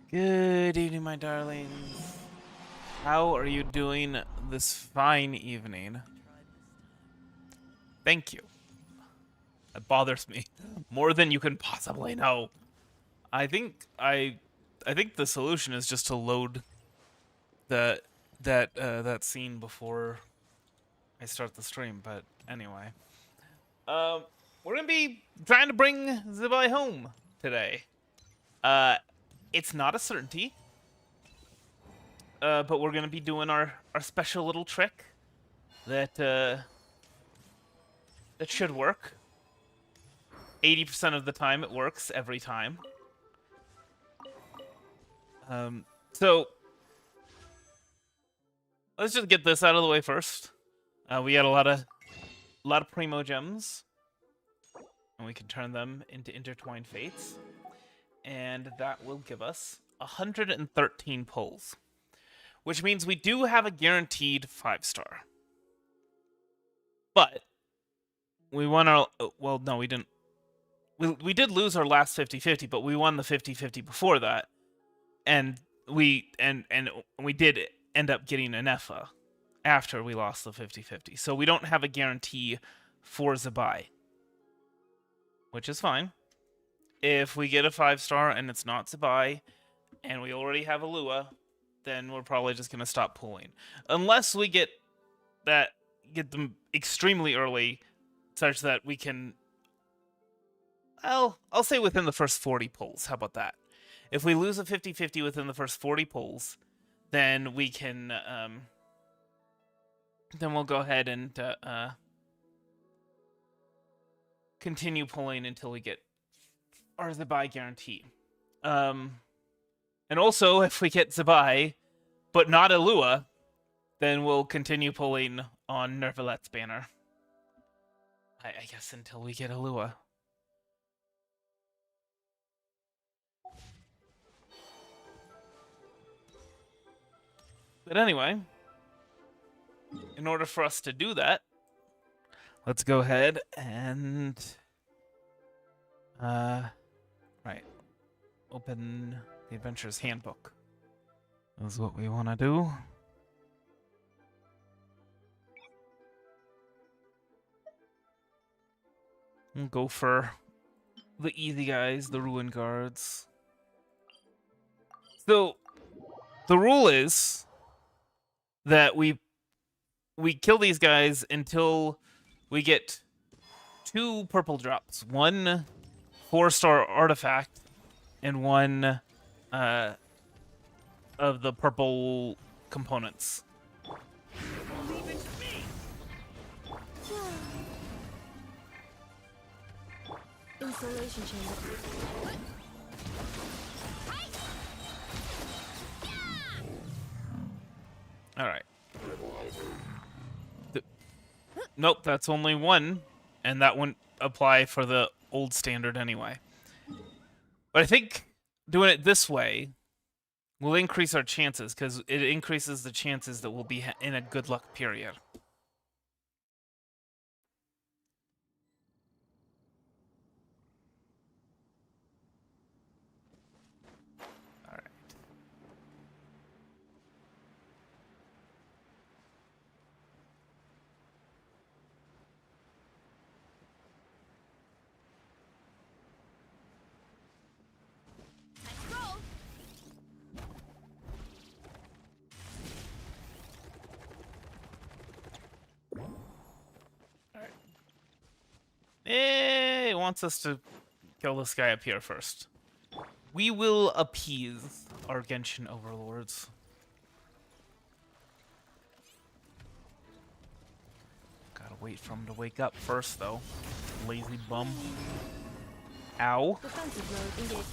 Good evening, my darlings. How are you doing this fine evening? Thank you. That bothers me more than you can possibly know. I think the solution is just to load that scene before I start the stream. But anyway, we're gonna be trying to bring Zibai home today. It's not a certainty. But we're gonna be doing our special little trick that should work. 80% of the time it works every time. So let's just get this out of the way first. We got a lot of primo gems, and we can turn them into intertwined fates, and that will give us 113 pulls. Which means we do have a guaranteed 5-star. But we won our... Well, no, we didn't. We did lose our last 50-50, but we won the 50-50 before that. And we did end up getting an EFA after we lost the 50-50. So we don't have a guarantee for Zibai. Which is fine. If we get a 5-star and it's not Zibai, and we already have a Lua, then we're probably just going to stop pulling. Unless we get them extremely early, such that we can... I'll say within the first 40 pulls. How about that? If we lose a 50-50 within the first 40 pulls, then we can... then we'll go ahead and continue pulling until we get our Zibai guarantee. And also, if we get Zibai, but not a Lua, then we'll continue pulling on Nervalet's banner. I guess until we get a Lua. But anyway, in order for us to do that, let's go ahead and... right. Open... the Adventurer's Handbook. That's what we want to do. We'll go for the easy guys, the Ruin Guards. So, the rule is that we kill these guys until we get 2 purple drops. 1 4-star artifact and 1 of the purple components. Installation chamber. All right. Nope, that's only 1, and that wouldn't apply for the old standard anyway. But I think doing it this way will increase our chances, because it increases the chances that we'll be in a good luck period. All right. It wants us to kill this guy up here first. We will appease our Genshin overlords. Gotta wait for him to wake up first, though. Lazy bum. Ow. Defensive mode engaged.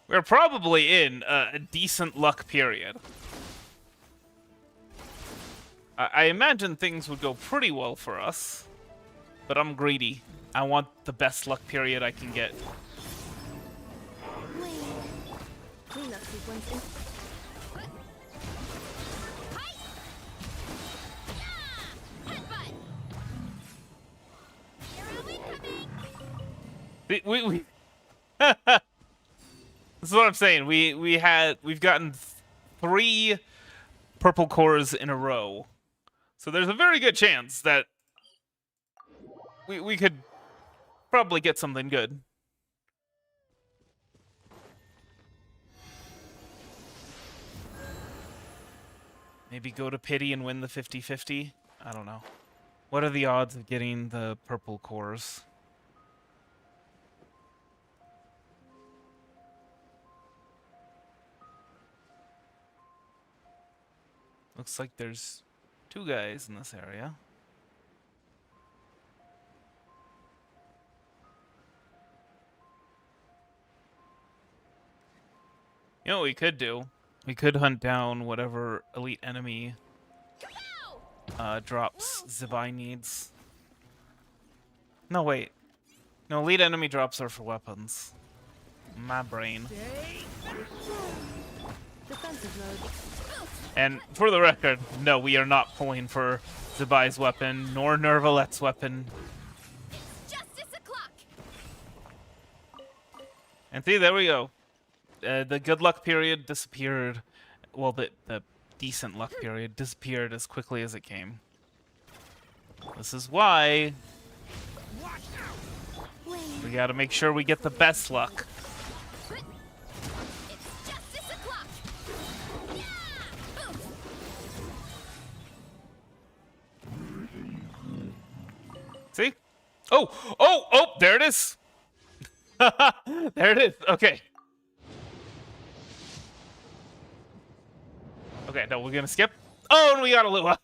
We're probably in a decent luck period. I imagine things would go pretty well for us, but I'm greedy. I want the best luck period I can get. Cleanup sequence in We This is what I'm saying. We've gotten 3 purple cores in a row. So there's a very good chance that we could probably get something good. Maybe go to pity and win the 50-50? I don't know. What are the odds of getting the purple cores? Looks like there's 2 guys in this area. You know what we could do? We could hunt down whatever elite enemy drops Zibai needs. No, wait. No, elite enemy drops are for weapons. My brain. Defensive mode. And for the record, no, we are not pulling for Zibai's weapon, nor Nervalet's weapon. It's justice o'clock. And see, there we go. The good luck period disappeared. Well, the decent luck period disappeared as quickly as it came. This is why we gotta make sure we get the best luck. It's justice o'clock. See? Oh, there it is. There it is. Okay. Okay, no, we're gonna skip. Oh, and we got a Lua.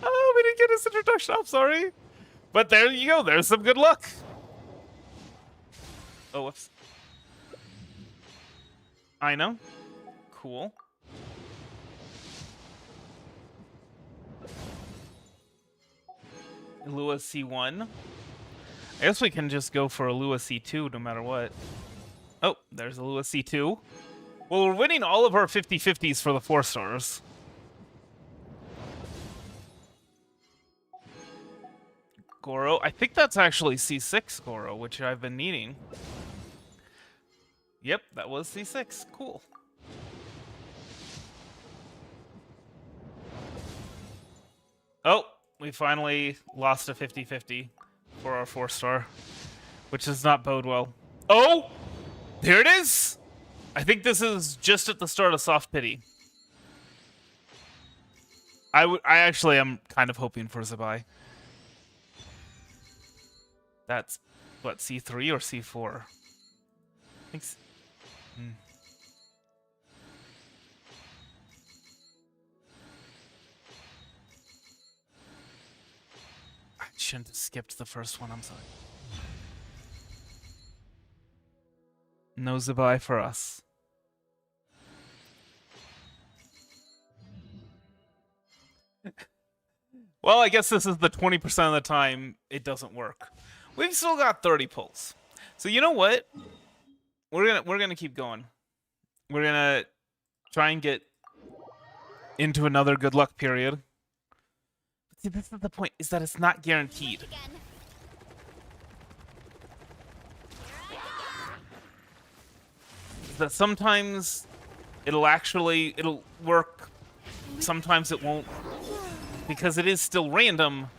Oh, we didn't get his introduction. I'm sorry. But there you go. There's some good luck. Oh, whoops. I know. Cool. Lua C1. I guess we can just go for a Lua C2 no matter what. Oh, there's a Lua C2. Well, we're winning all of our 50-50s for the 4 stars. Goro. I think that's actually C6 Goro, which I've been needing. Yep, that was C6. Cool. Oh, we finally lost a 50-50 for our 4 star, which does not bode well. Oh, there it is. I think this is just at the start of soft pity. I actually am kind of hoping for Zibai. That's what, C3 or C4? I think. I shouldn't have skipped the first one. I'm sorry. No Zibai for us. Well, I guess this is the 20% of the time it doesn't work. We've still got 30 pulls. So you know what? We're gonna keep going. We're gonna try and get into another good luck period. But see, this is the point, is that it's not guaranteed. That sometimes it'll work, sometimes it won't. Because it is still random,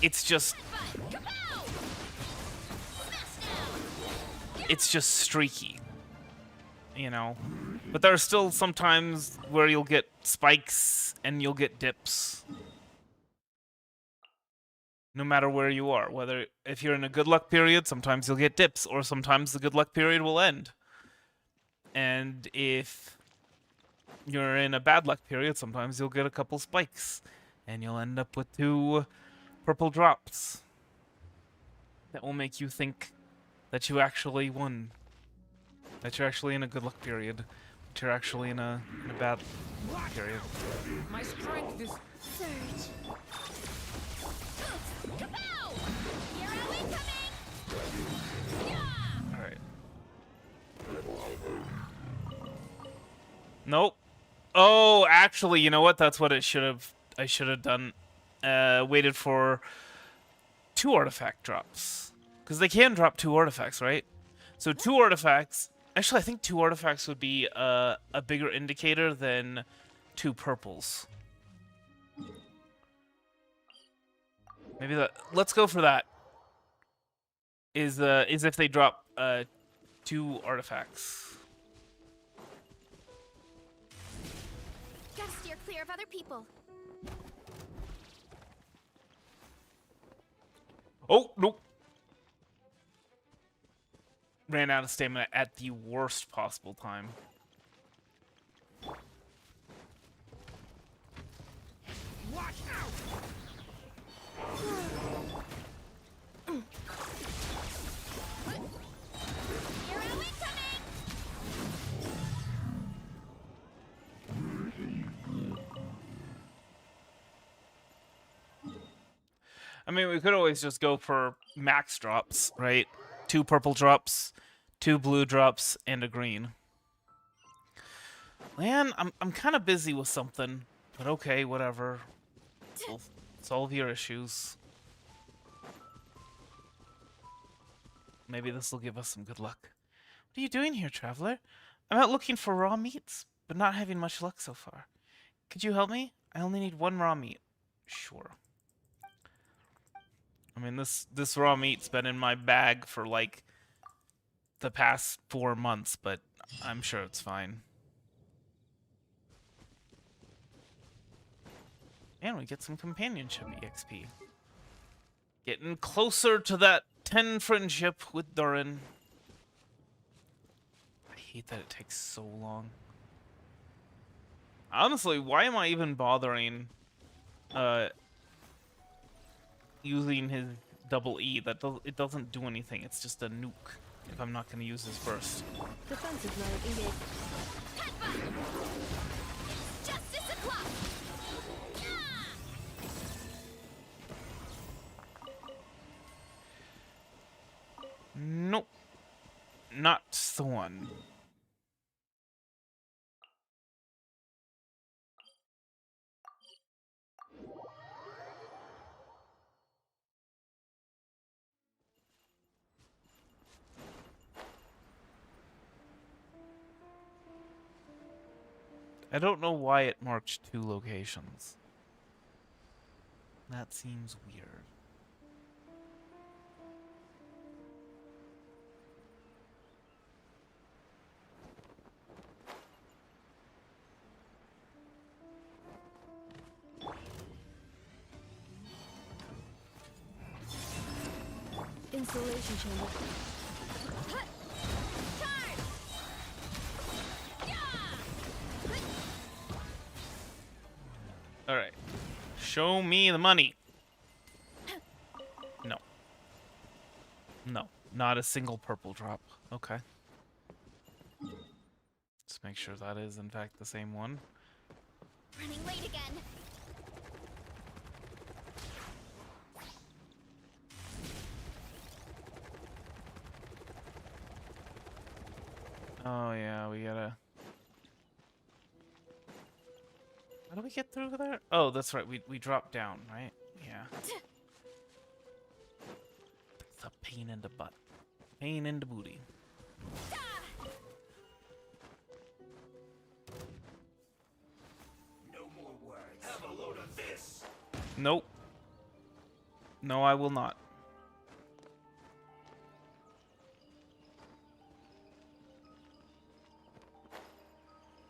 it's just streaky, you know. But there are still some times where you'll get spikes and you'll get dips. No matter where you are, whether if you're in a good luck period, sometimes you'll get dips, or sometimes the good luck period will end. And if you're in a bad luck period, sometimes you'll get a couple spikes, and you'll end up with 2 purple drops. That will make you think that you actually won. That you're actually in a good luck period. But you're actually in a bad period. My strength is Surge. Alright. Nope. Oh, actually, you know what? That's what I should have done. Waited for 2 artifact drops. Because they can drop 2 artifacts, right? So 2 artifacts... Actually, I think 2 artifacts would be a bigger indicator than 2 purples. Maybe that... Let's go for that. Is if they drop 2 artifacts. Gotta steer clear of other people. Oh, nope. Ran out of stamina at the worst possible time. Watch out! Hero incoming! I mean, we could always just go for max drops, right? 2 purple drops, 2 blue drops, and a green. Man, I'm kind of busy with something, but okay, whatever. We'll solve your issues. Maybe this will give us some good luck. What are you doing here, traveler? I'm out looking for raw meats, but not having much luck so far. Could you help me? I only need 1 raw meat. Sure. I mean, this raw meat's been in my bag for like the past 4 months, but I'm sure it's fine. And we get some companionship EXP. Getting closer to that 10 friendship with Durin. I hate that it takes so long. Honestly, why am I even bothering using his double E? It doesn't do anything. It's just a nuke if I'm not going to use his burst. Defensive mode engaged. Headbutt! It's justice o'clock! Nope. Not the one. I don't know why it marked 2 locations. That seems weird. Insulation chamber. Charge! Alright. Show me the money. No. No. Not a single purple drop. Okay. Let's make sure that is, in fact, the same one. Running late again. Oh, yeah, we gotta... How do we get through there? Oh, that's right. We dropped down, right? Yeah. It's a pain in the butt. Pain in the booty. No more words. Have a load of this. Nope. No, I will not.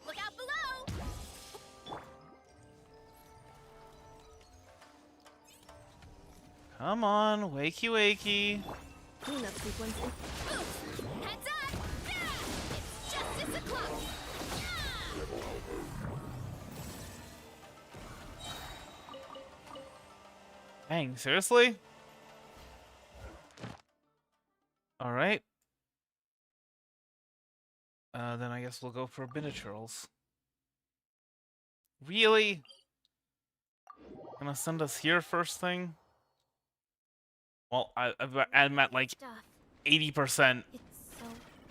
Look out below! Come on, wakey wakey. Cleanup sequence. Heads up! Yeah! It's justice o'clock! Dang, seriously? Alright. Then I guess we'll go for miniatures. Really? Gonna send us here first thing? Well, I'm at like Stuff. 80%. It's so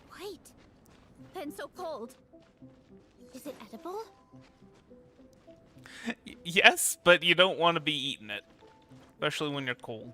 white. And so cold. Is it edible? Yes, but you don't want to be eating it. Especially when you're cold.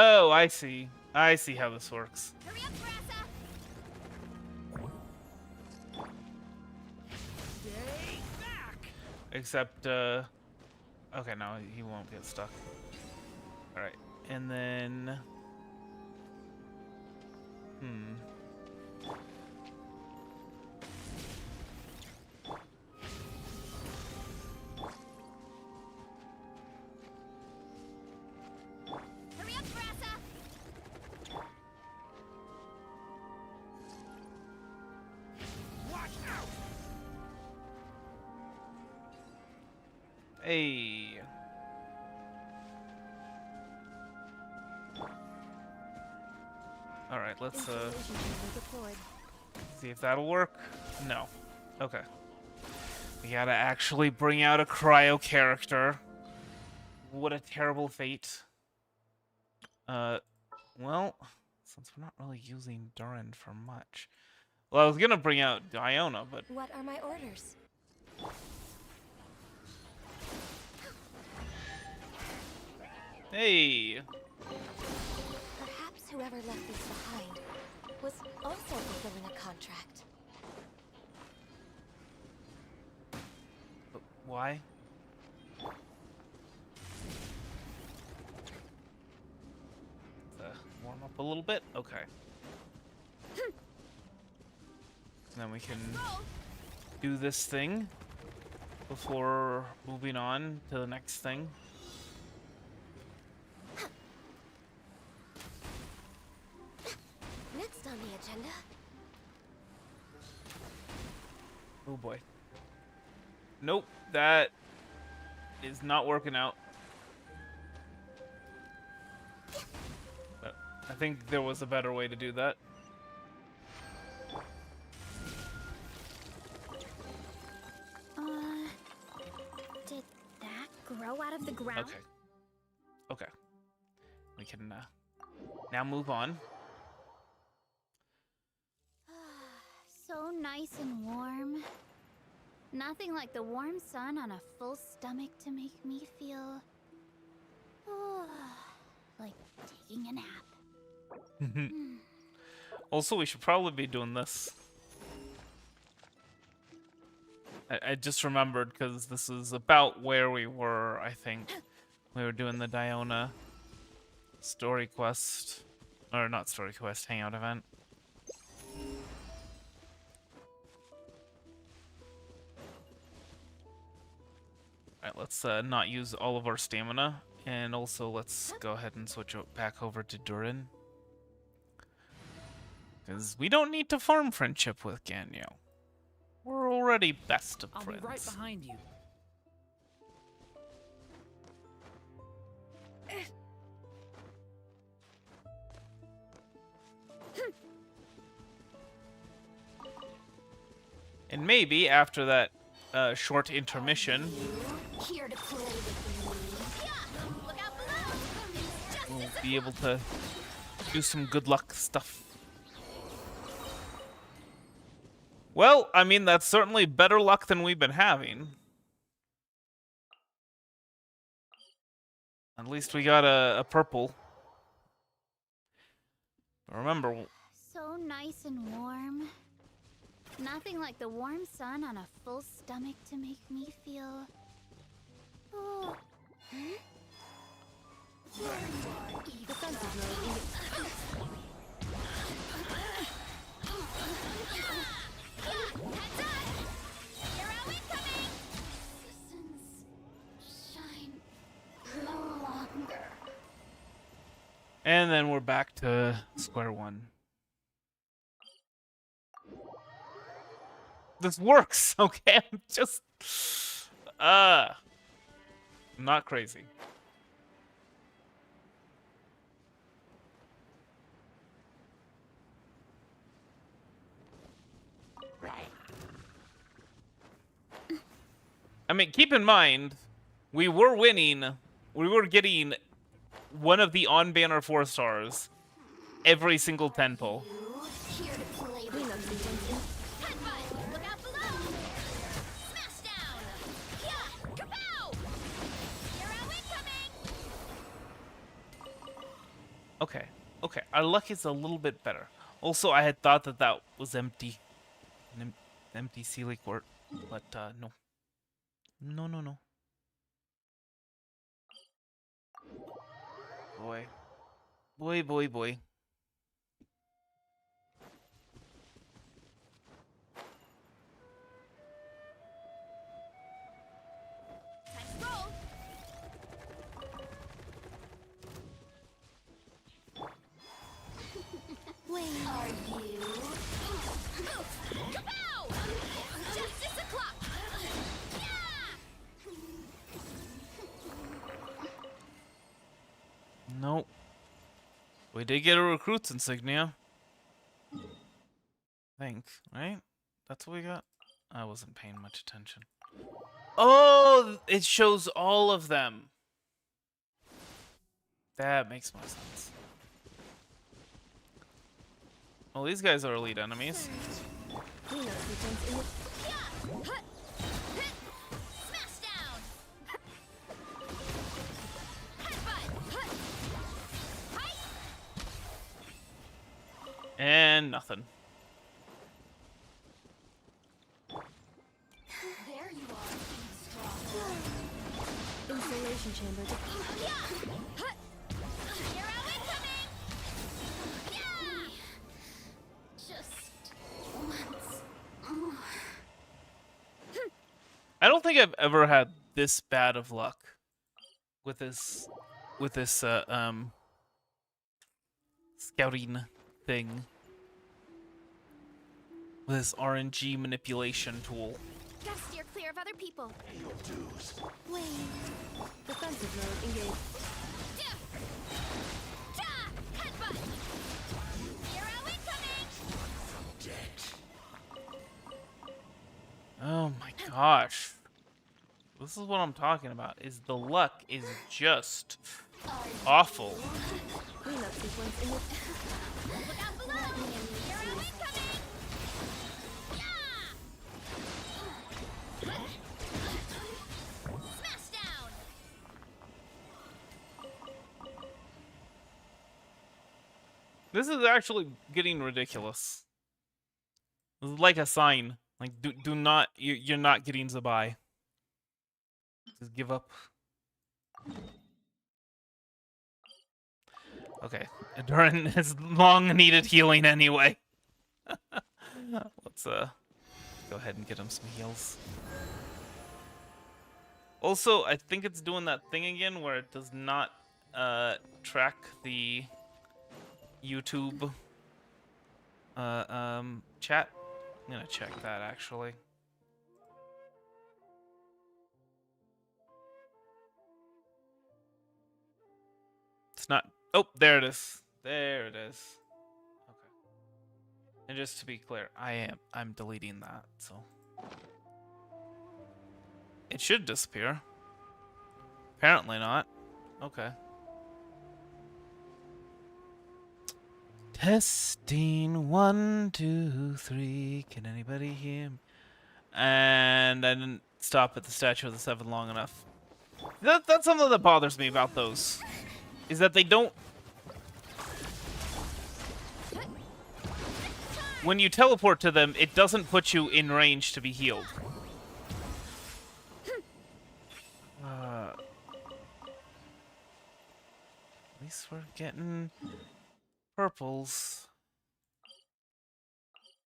Oh, I see. I see how this works. Hurry up, Grassa! Stay back! Except, okay, no, he won't get stuck. Alright, and then... Hurry up, Grassa! Watch out! Hey. Alright, let's, Installation chamber deployed. see if that'll work. No. Okay. We gotta actually bring out a cryo character. What a terrible fate. Well, since we're not really using Durin for much. Well, I was gonna bring out Iona, but What are my orders? hey. Perhaps whoever left these behind was also fulfilling a contract. Why? Warm up a little bit? Okay. Then we can do this thing before moving on to the next thing. Next on the agenda. Oh boy. Nope, that is not working out. But I think there was a better way to do that. Did that grow out of the ground? Okay. Okay. We can now move on. So nice and warm. Nothing like the warm sun on a full stomach to make me feel like taking a nap. Also, we should probably be doing this. I just remembered because this is about where we were, I think. We were doing the Diona story quest. Or not story quest, hangout event. Alright, let's not use all of our stamina. And also, let's go ahead and switch back over to Durin. Because we don't need to farm friendship with Ganyo. We're already best of I'll friends. be right behind you. And maybe after that short intermission, Here to play with me. Look out below! we'll be able to do some good luck stuff. Well, I mean, that's certainly better luck than we've been having. At least we got a purple. Remember, So nice and warm. Nothing like the warm sun on a full stomach to make me feel Defensive mode engaged. Heads up! Hero incoming! Shine no longer. and then we're back to square one. This works, okay? I'm just not crazy. I mean, keep in mind, we were winning. We were getting one of the on-banner 4 stars every single 10 pull. Here to play with me. Headbutt! Look out below! Smash down! Yeah! Kapow! Hero incoming! Okay, our luck is a little bit better. Also, I had thought that that was empty. An empty Sealy Court. But, no. No, no, no. Boy. Boy, boy, boy. Time to roll. Wait. Are you? Kapow! Justice o'clock! Yeah! Nope. We did get a recruit's insignia. I think, right? That's what we got? I wasn't paying much attention. Oh, it shows all of them. That makes more sense. Well, these guys are elite enemies. We know sequence in the Yeah! Hut! Hit! Smash down! Headbutt! Hut! Hi! And nothing. There you are, insulation chamber. Yeah! Hut! You're out incoming! Yeah! Just once more. I don't think I've ever had this bad of luck with this scouting thing. With this RNG manipulation tool. Gotta steer clear of other people. Wait. Defensive mode engaged. Yeah! Ja! Headbutt! Hero incoming! Oh my gosh. This is what I'm talking about. Is the luck is just awful. Cleanup sequence in the Look out below! Hero incoming! Yeah! Smash down! This is actually getting ridiculous. This is like a sign. Like, do not, you're not getting Zibai. Just give up. Okay, Durin has long needed healing anyway. Let's go ahead and get him some heals. Also, I think it's doing that thing again where it does not track the YouTube chat. I'm gonna check that actually. It's not. Oh, there it is. There it is. Okay. And just to be clear, I'm deleting that, so it should disappear. Apparently not. Okay. Testing 1, 2, 3. Can anybody hear me? And I didn't stop at the Statue of the Seven long enough. That's something that bothers me about those. Is that they don't... When you teleport to them, it doesn't put you in range to be healed. At least we're getting purples.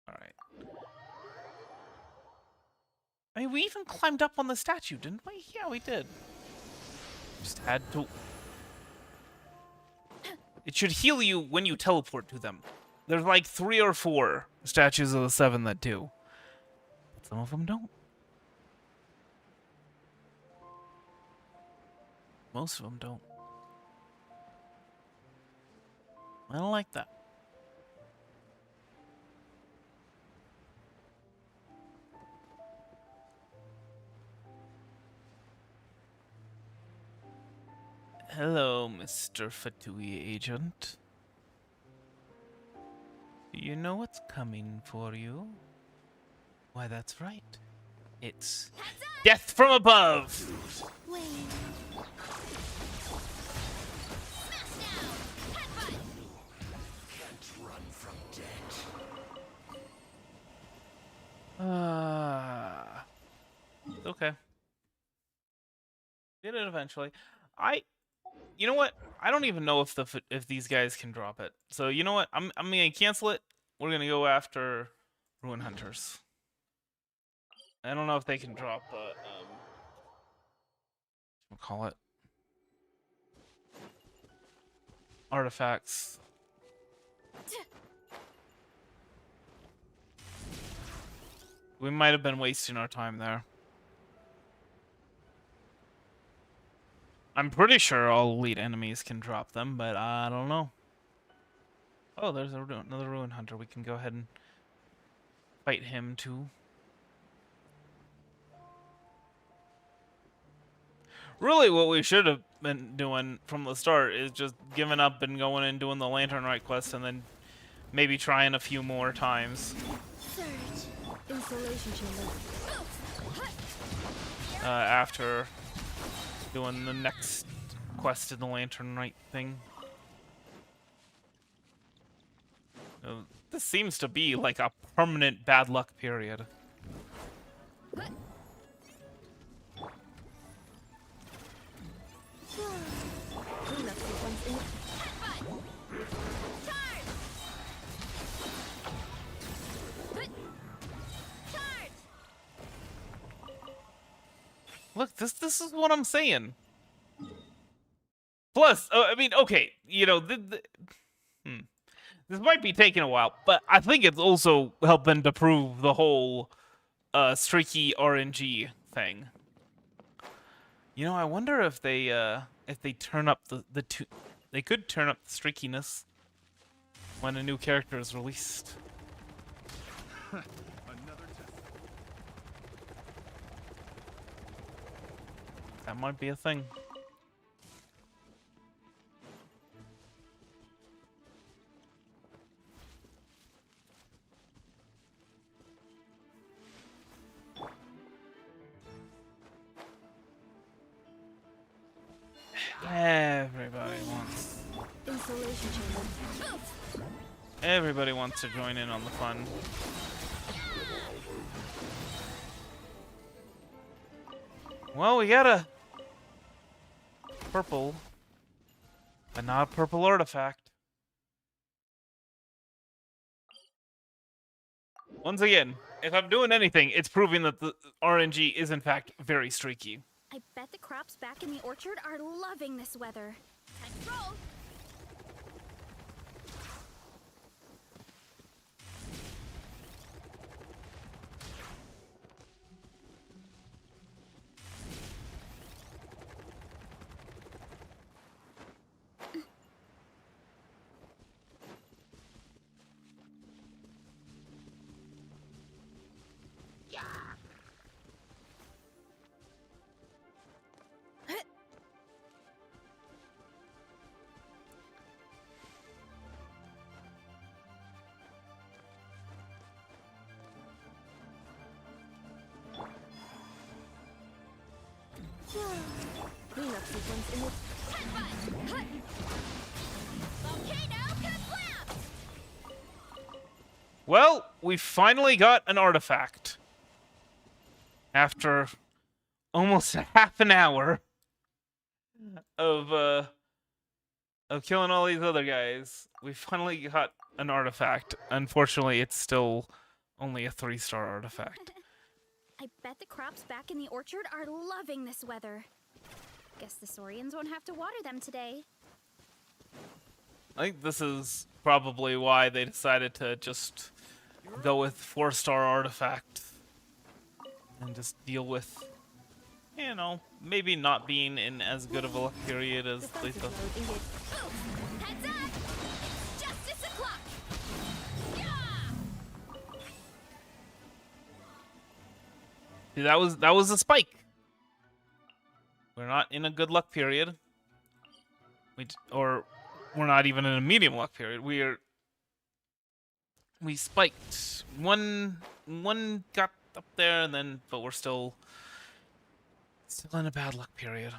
Alright. I mean, we even climbed up on the statue, didn't we? Yeah, we did. Just had to... It should heal you when you teleport to them. There's like 3 or 4 statues of the 7 that do. But some of them don't. Most of them don't. I don't like that. Hello, Mr. Fatui agent. Do you know what's coming for you? Why, that's right. It's death from above! wait. Smash down! Headbutt! get it eventually. You know what? I don't even know if these guys can drop it. So you know what? I'm gonna cancel it. We're gonna go after Ruin Hunters. I don't know if they can drop we'll call it artifacts. We might have been wasting our time there. I'm pretty sure all elite enemies can drop them, but I don't know. Oh, there's another Ruin Hunter. We can go ahead and fight him too. Really, what we should have been doing from the start is just giving up and going and doing the Lantern Rite quest, and then maybe trying a few more times. Surge. Installation chamber. After doing the next quest in the Lantern Rite thing. This seems to be like a permanent bad luck period. Cleanup sequence in. Look, this is what I'm saying. Plus, I mean, okay, you know, this might be taking a while, but I think it's also helping to prove the whole streaky RNG thing. You know, I wonder if they turn up the two. They could turn up the streakiness when a new character is released. That might be a thing. Everybody wants. Installation chamber. Everybody wants to join in on the fun. Well, we got a purple, but not a purple artifact. Once again, if I'm doing anything, it's proving that the RNG is in fact very streaky. I bet the crops back in the orchard are loving this weather. Time to roll. Cleanup sequence in. Volcano conflapped! Well, we finally got an artifact. After almost half an hour of killing all these other guys, we finally got an artifact. Unfortunately, it's still only a 3-star artifact. I bet the crops back in the orchard are loving this weather. Guess the Saurians won't have to water them today. I think this is probably why they decided to just go with 4-star artifact and just deal with, you know, maybe not being in as good of a luck period as they Defensive thought. mode engaged. Heads up! It's justice o'clock! Yeah! See, that was a spike. We're not in a good luck period. We're not even in a medium luck period. We spiked. One got up there, and then but we're still in a bad luck period.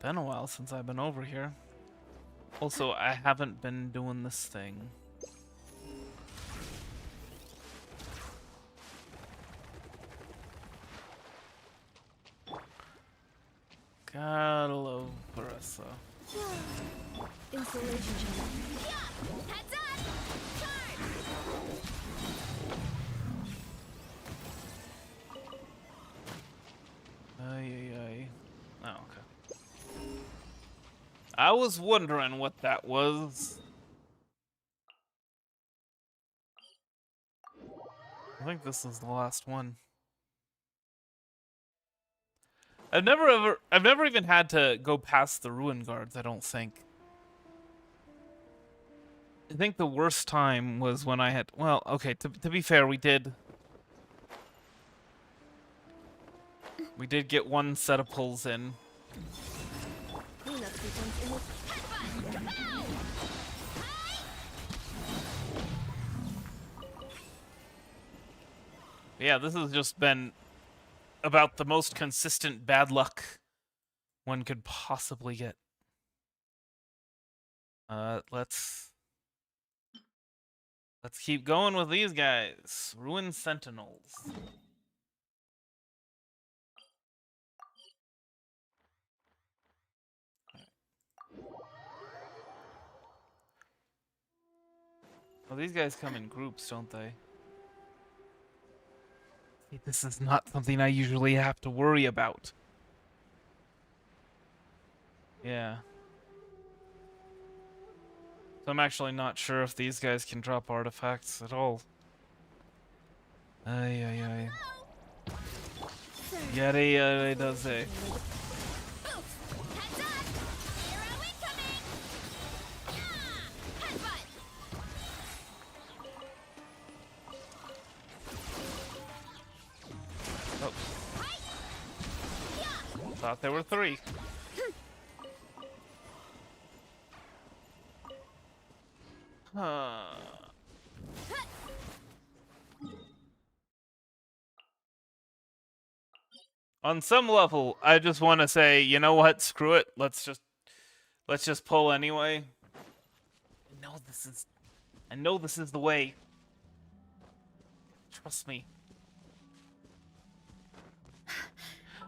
Been a while since I've been over here. Also, I haven't been doing this thing. Gotta love Barissa. Installation channel. Heads up! Charge! Ay. Oh, okay. I was wondering what that was. I think this is the last one. I've never even had to go past the ruin guards, I don't think. I think the worst time was when I had, well, okay, to be fair, we did get one set of pulls in. Cleanup sequence in it. Yeah, this has just been about the most consistent bad luck one could possibly get. Let's keep going with these guys. Ruin Sentinels. Well, these guys come in groups, don't they? This is not something I usually have to worry about. Yeah. So I'm actually not sure if these guys can drop artifacts at all. Ay. Yare does it. Heads up! Hero incoming! Headbutt! Oh. Thought there were 3. Huh. On some level, I just want to say, you know what? Screw it. Let's just pull anyway. I know this is the way. Trust me.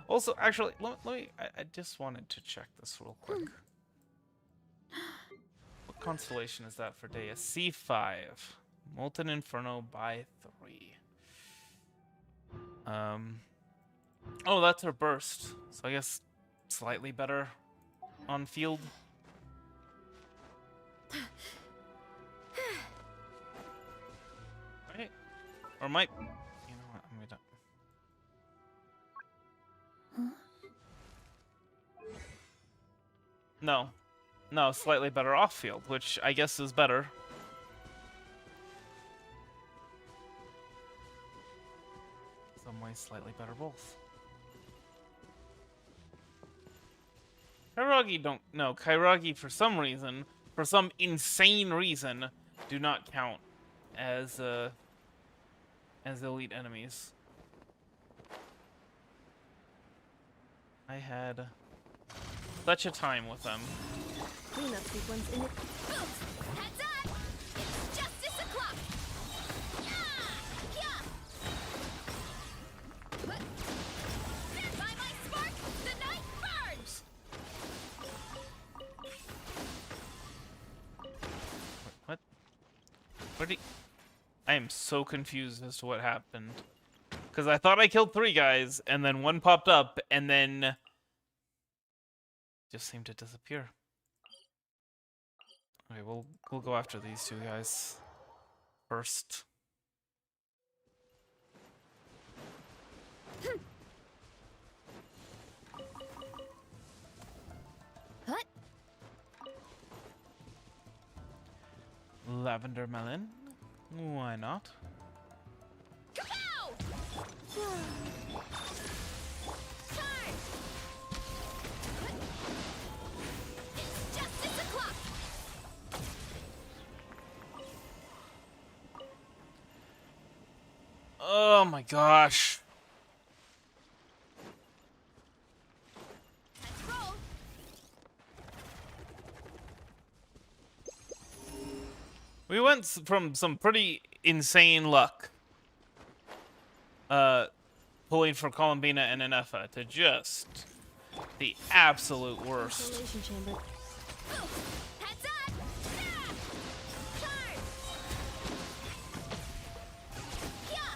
Also, actually, let me. I just wanted to check this real quick. What constellation is that for Dea? C5. Molten Inferno by 3. Oh, that's her burst. So I guess slightly better on field. Right? Or might. You know what? I'm gonna. No, slightly better off field, which I guess is better. Some ways, slightly better both. Kairagi don't. No, Kairagi for some reason, for some insane reason, do not count as elite enemies. I had such a time with them. Cleanup sequence in it. Heads up! It's justice o'clock! Stand by my spark! The night burns! What? Where did I am so confused as to what happened. Because I thought I killed 3 guys, and then one popped up, and then just seemed to disappear. Okay, we'll go after these 2 guys first. What? Lavender melon. Why not? Kapow! Charge! It's justice o'clock! Oh my gosh. Let's roll! We went from some pretty insane luck, pulling for Columbina and Inefa to just the absolute worst. Isolation chamber. Heads up! Yeah! Charge! Yeah!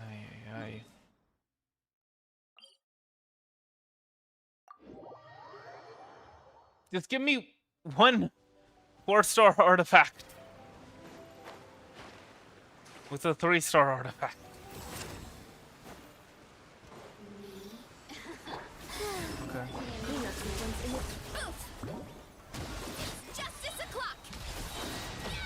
Ay, ay, ay. Just give me one 4-star artifact with a 3-star artifact. Okay. Cleanup sequence in it. It's justice o'clock! Yeah!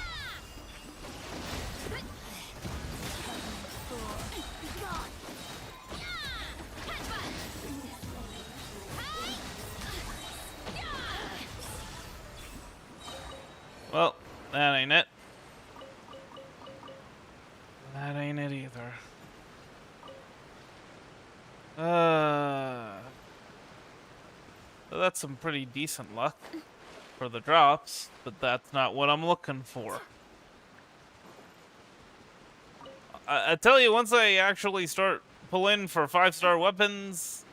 Yeah! Headbutt! Hey! Yeah! Well, that ain't it. That ain't it either. So that's some pretty decent luck for the drops, but that's not what I'm looking for. I tell you, once I actually start pulling for 5-star weapons,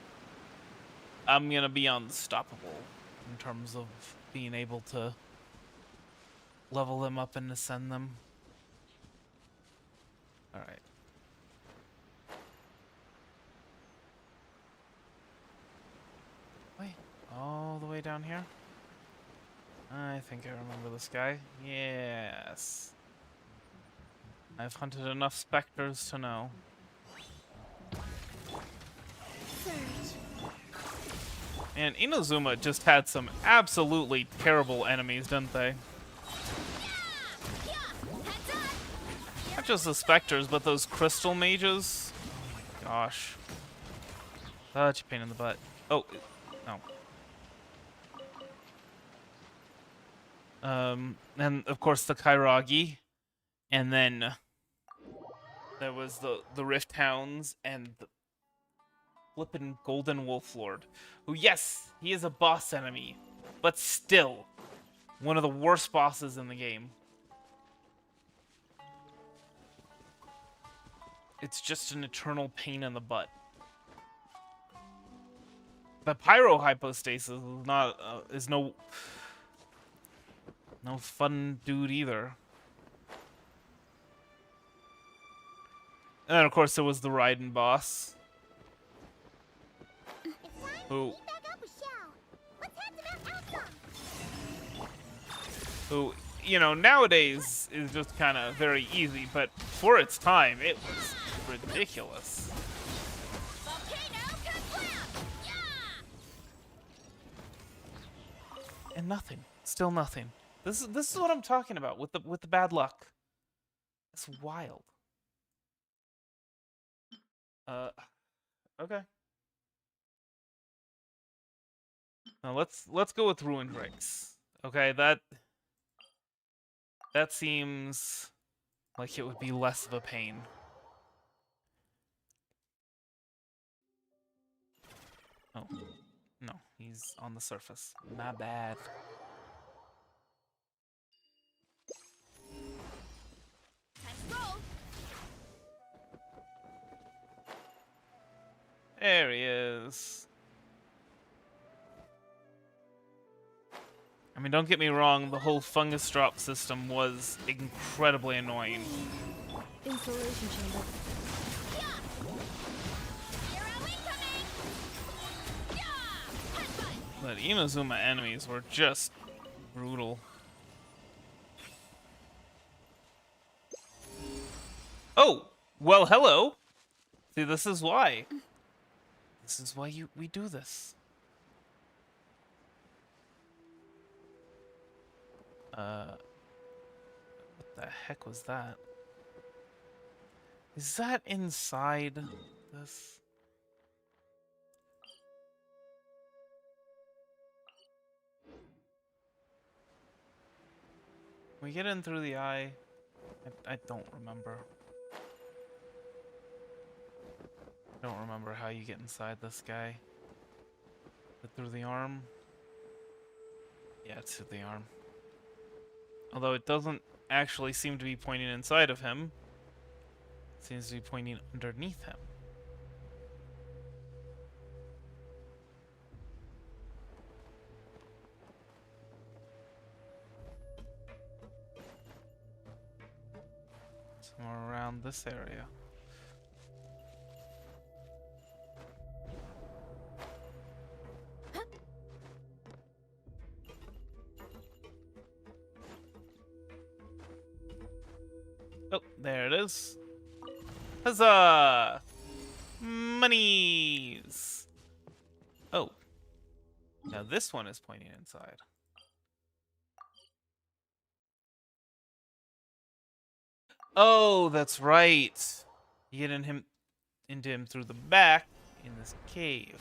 I'm gonna be unstoppable in terms of being able to level them up and ascend them. Alright. Wait, all the way down here? I think I remember this guy. Yes. I've hunted enough specters to know. And Inazuma just had some absolutely terrible enemies, didn't they? Not just the specters, but those crystal mages. Oh my gosh. Such a pain in the butt. Oh, no. And of course the Kairagi. And then there was the Rift Hounds and the flippin' Golden Wolf Lord. Who, yes, he is a boss enemy, but still one of the worst bosses in the game. It's just an eternal pain in the butt. The Pyro Hypostasis is not is no fun dude either. And then of course there was the Raiden boss. Who, you know, nowadays is just kind of very easy, but for its time, it was ridiculous. And nothing, still nothing. This is what I'm talking about with the bad luck. It's wild. Okay. Now let's go with Ruined Ranks. Okay, that seems like it would be less of a pain. Oh, no, he's on the surface. My bad. There he is. I mean, don't get me wrong, the whole fungus drop system was incredibly annoying. Insulation chamber. But Inazuma enemies were just brutal. Oh, well, hello. See, this is why. This is why we do this. What the heck was that? Is that inside this? Can we get in through the eye? I don't remember. I don't remember how you get inside this guy. Is it through the arm? Yeah, it's to the arm. Although it doesn't actually seem to be pointing inside of him. It seems to be pointing underneath him. Somewhere around this area. Oh, there it is. Huzzah! Monies! Oh. Now this one is pointing inside. Oh, that's right. You get into him through the back in this cave.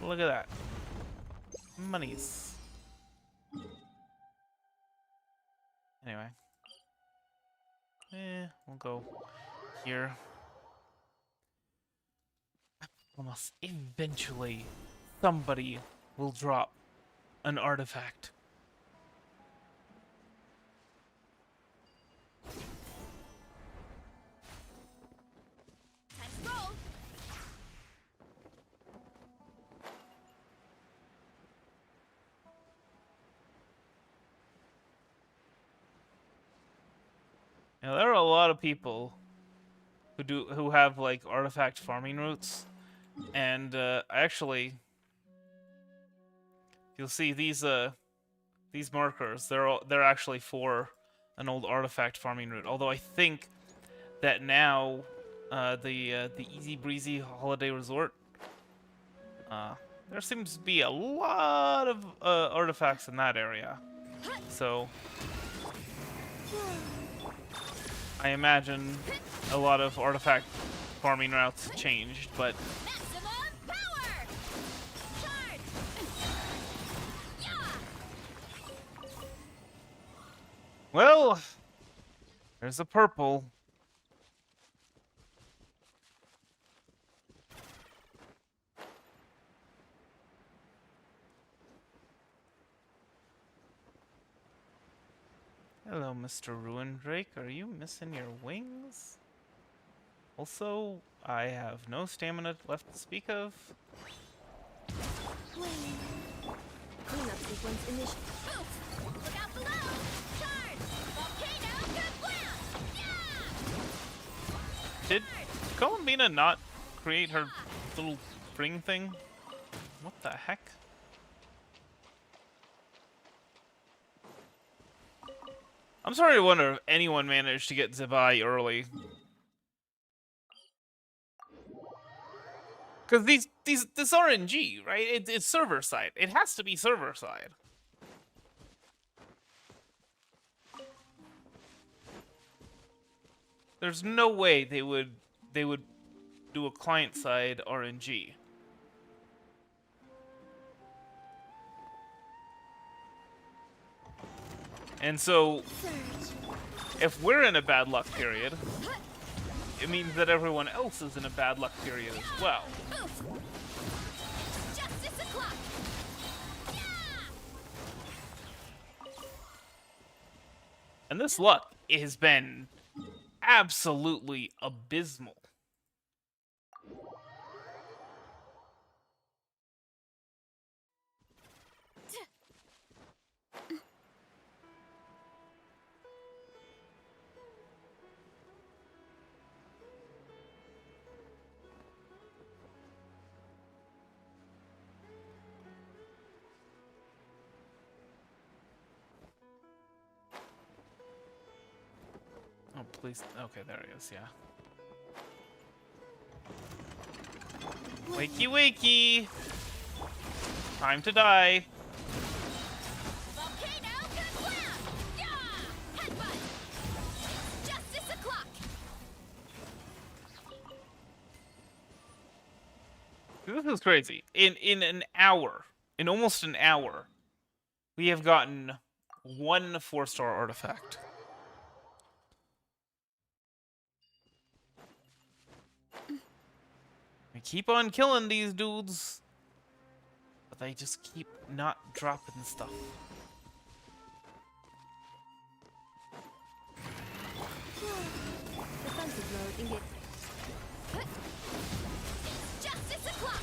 Look at that. Monies. Anyway. We'll go here. Almost eventually somebody will drop an artifact. Time to roll. Now there are a lot of people who have like artifact farming routes, and actually, you'll see these markers. They're actually for an old artifact farming route. Although I think that now the Easy Breezy Holiday Resort, there seems to be a lot of artifacts in that area. So I imagine a lot of artifact farming routes changed, but Maximum power. Charge. Yeah. well, there's a purple. Hello, Mr. Ruin Drake. Are you missing your wings? Also, I have no stamina left to speak of. Cleanup sequence initiated. Boost. Look out below. Charge. Volcano Kablam. Yeah. Did Columbina not create her little ring thing? What the heck? I'm sorry to wonder if anyone managed to get Zibai early. Because this RNG, right? It's server side. It has to be server side. There's no way they would do a client side RNG. And so, if we're in a bad luck period, it means that everyone else is in a bad luck period as well. Justice o'clock. And this luck has been absolutely abysmal. Oh, please. Okay, there he is, yeah. Wakey, wakey! Time to die. Volcano Kablam. Yeah. Headbutt. Justice o'clock. This is crazy. In an hour, in almost an hour, we have gotten one 4-star artifact. keep on killing these dudes, but they just keep not dropping stuff. Defensive mode engaged. Justice o'clock!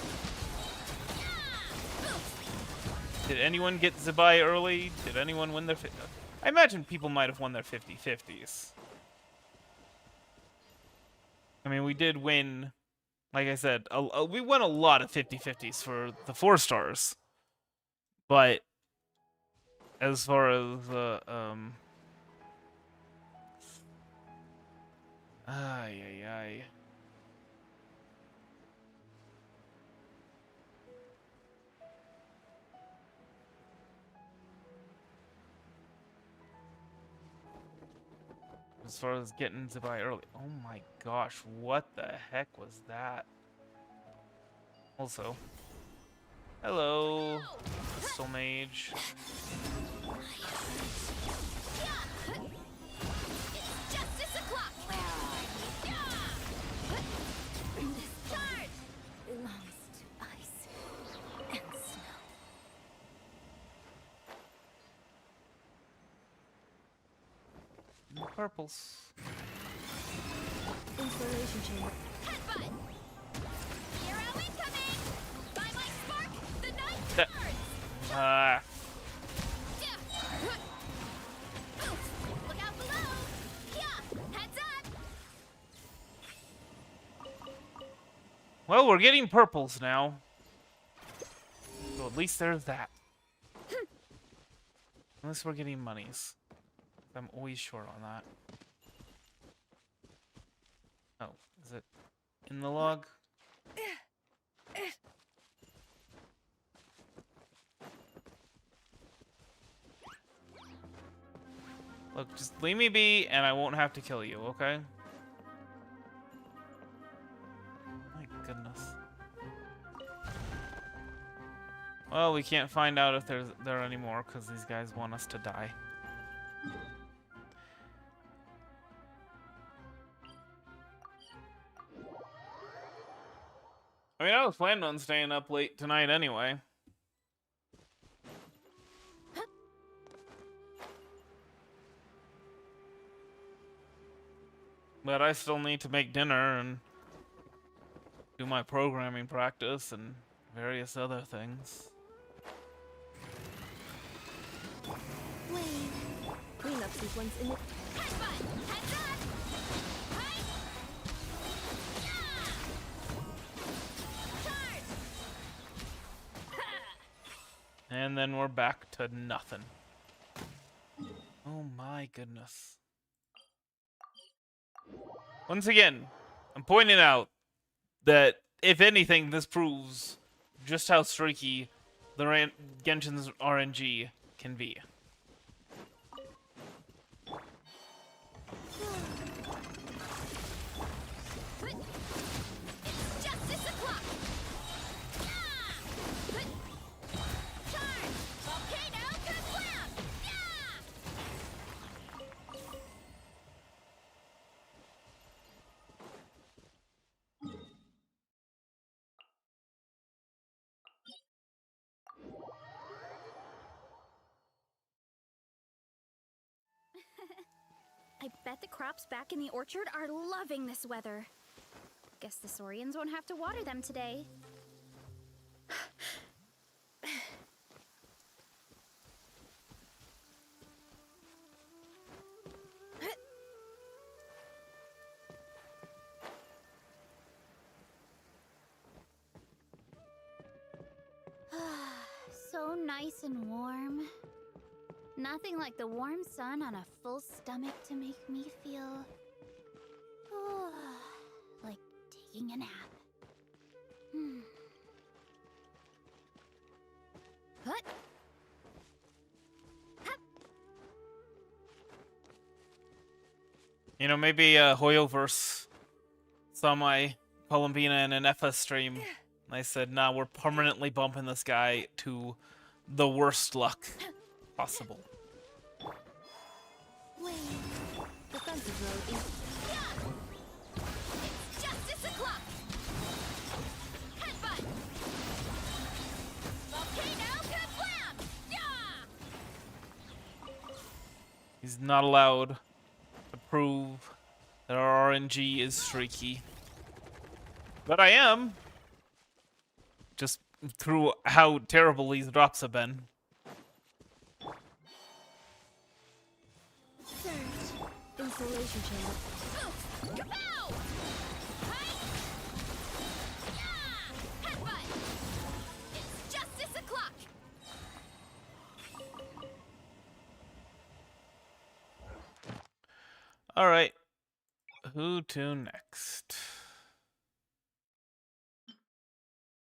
Did anyone get Zibai early? Did anyone win their... I imagine people might have won their 50-50s. I mean, we did win, like I said, we won a lot of 50-50s for the 4 stars. But as far as ay. As far as getting Zibai early. Oh my gosh, what the heck was that? Also, hello, Crystal Mage. Justice o'clock! Charge! Belongs to ice and snow. Purples. Inspiration chamber. Headbutt! Hero incoming! By my spark, the night That- turns! Look out below! Yeah! Heads up! Well, we're getting purples now. So at least there's that. Unless we're getting monies. I'm always short on that. Oh, is it in the log? Look, just leave me be and I won't have to kill you, okay? My goodness. Well, we can't find out if there are any more because these guys want us to die. I mean, I was planning on staying up late tonight anyway. But I still need to make dinner and do my programming practice and various other things. Wave. Cleanup sequence in the... Headbutt! Heads up! Right! Charge! And then we're back to nothing. Oh my goodness. Once again, I'm pointing out that, if anything, this proves just how streaky the Genshin's RNG can be. Justice o'clock! Charge! Volcano confirmed! I bet the crops back in the orchard are loving this weather. Guess the Saurians won't have to water them today. So nice and warm. Nothing like the warm sun on a full stomach to make me feel like taking a nap. What? You know, maybe HoYoverse saw my Columbina in an FS stream. And I said, nah, we're permanently bumping this guy to the worst luck possible. Wave. Defensive mode in... Justice o'clock! not allowed to prove that our RNG is streaky. But I am. Just through how terrible these drops have been. Search. Installation chamber. Kapow! Hi! Yeah! Headbutt! It's justice o'clock! Alright. Who to next?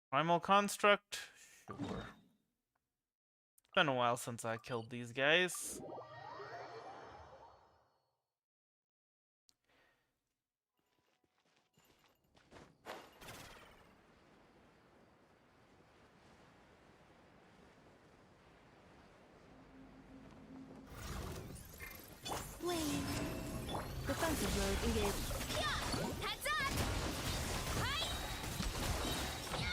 Primal Construct? Sure. It's been a while since I killed these guys. Wait. Defensive mode engaged. Yeah! Heads up! Hi! Yeah!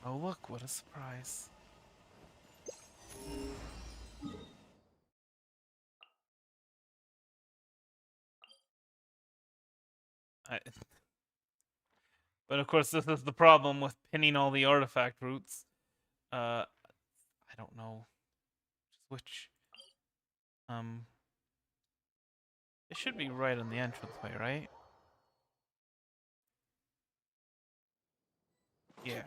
Oh look, what a surprise. But of course, this is the problem with pinning all the artifact roots. I don't know. Which, it should be right on the entranceway, right? Yeah.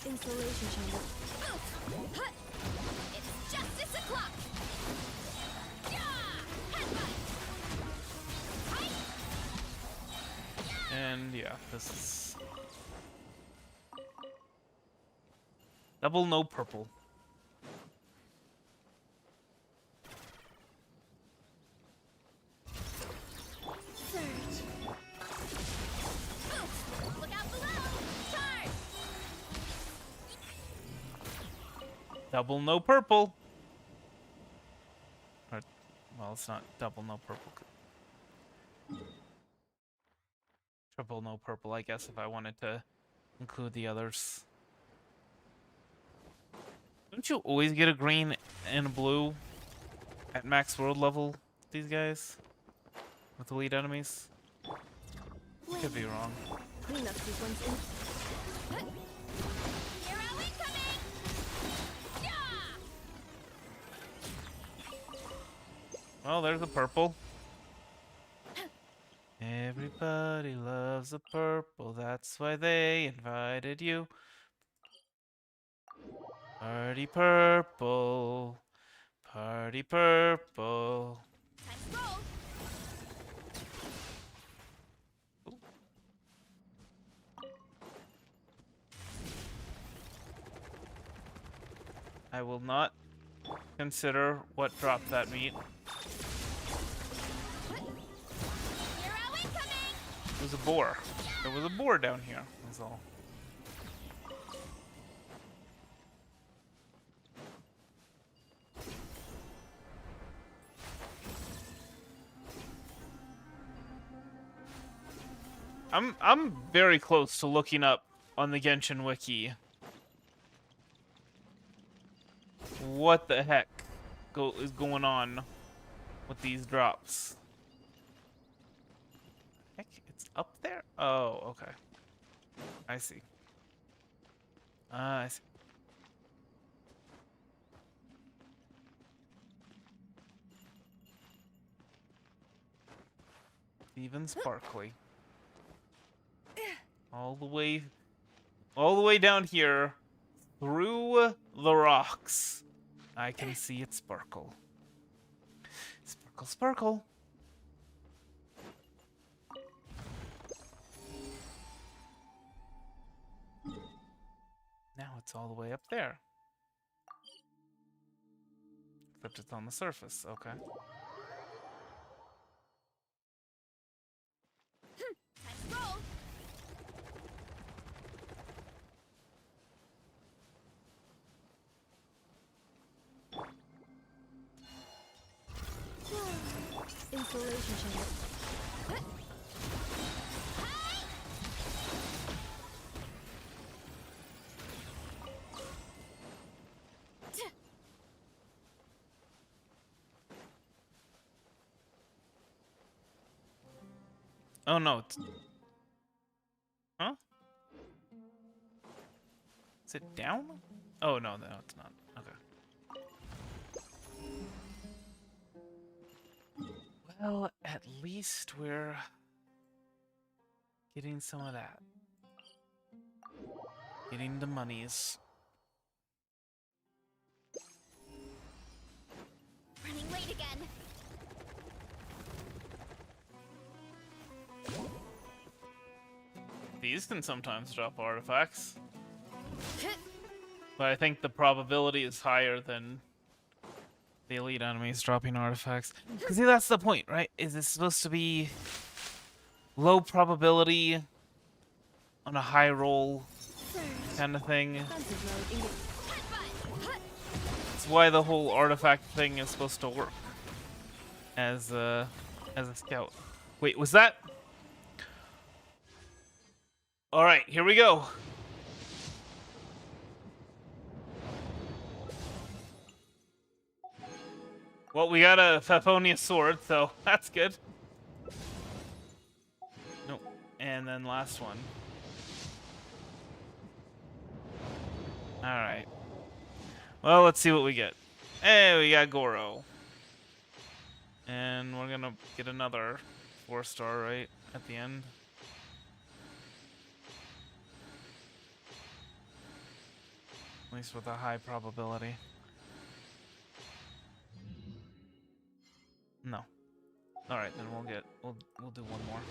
Installation chamber. It's justice o'clock! Yeah! Headbutt! Hi! And yeah, this is double no purple. Search. Look out below! Charge! Double no purple. Or, well, it's not double no purple. Triple no purple, I guess, if I wanted to include the others. Don't you always get a green and a blue at max world level, these guys? With elite enemies? Could be wrong. Cleanup sequence in. Hero incoming! Yeah! Well, there's a purple. Everybody loves a purple, that's why they invited you. Party purple, party purple. Time to roll! I will not consider what dropped that meat. Hero incoming! It was a boar. There was a boar down here, that's all. I'm very close to looking up on the Genshin wiki what the heck is going on with these drops. Heck, it's up there? Oh, okay. I see. I see. Even sparkly. All the way down here, through the rocks, I can see it sparkle. Sparkle, sparkle. Now it's all the way up there. Except it's on the surface, okay. Time to roll! Constellation chamber. Oh no, it's... Huh? Is it down? Oh no, no, it's not. Okay. Well, at least we're getting some of that. Getting the monies. Running late again. These can sometimes drop artifacts. But I think the probability is higher than the elite enemies dropping artifacts. Because see, that's the point, right? Is it supposed to be low probability on a high roll kind of thing? Defensive mode engaged. That's why the whole artifact thing is supposed to work as a scout. Wait, was that? All right, here we go. Well, we got a Favonius sword, so that's good. Nope. And then last one. Alright. Well, let's see what we get. Hey, we got Goro. And we're gonna get another 4-star, right? At the end. At least with a high probability. No. All right, then we'll do one more.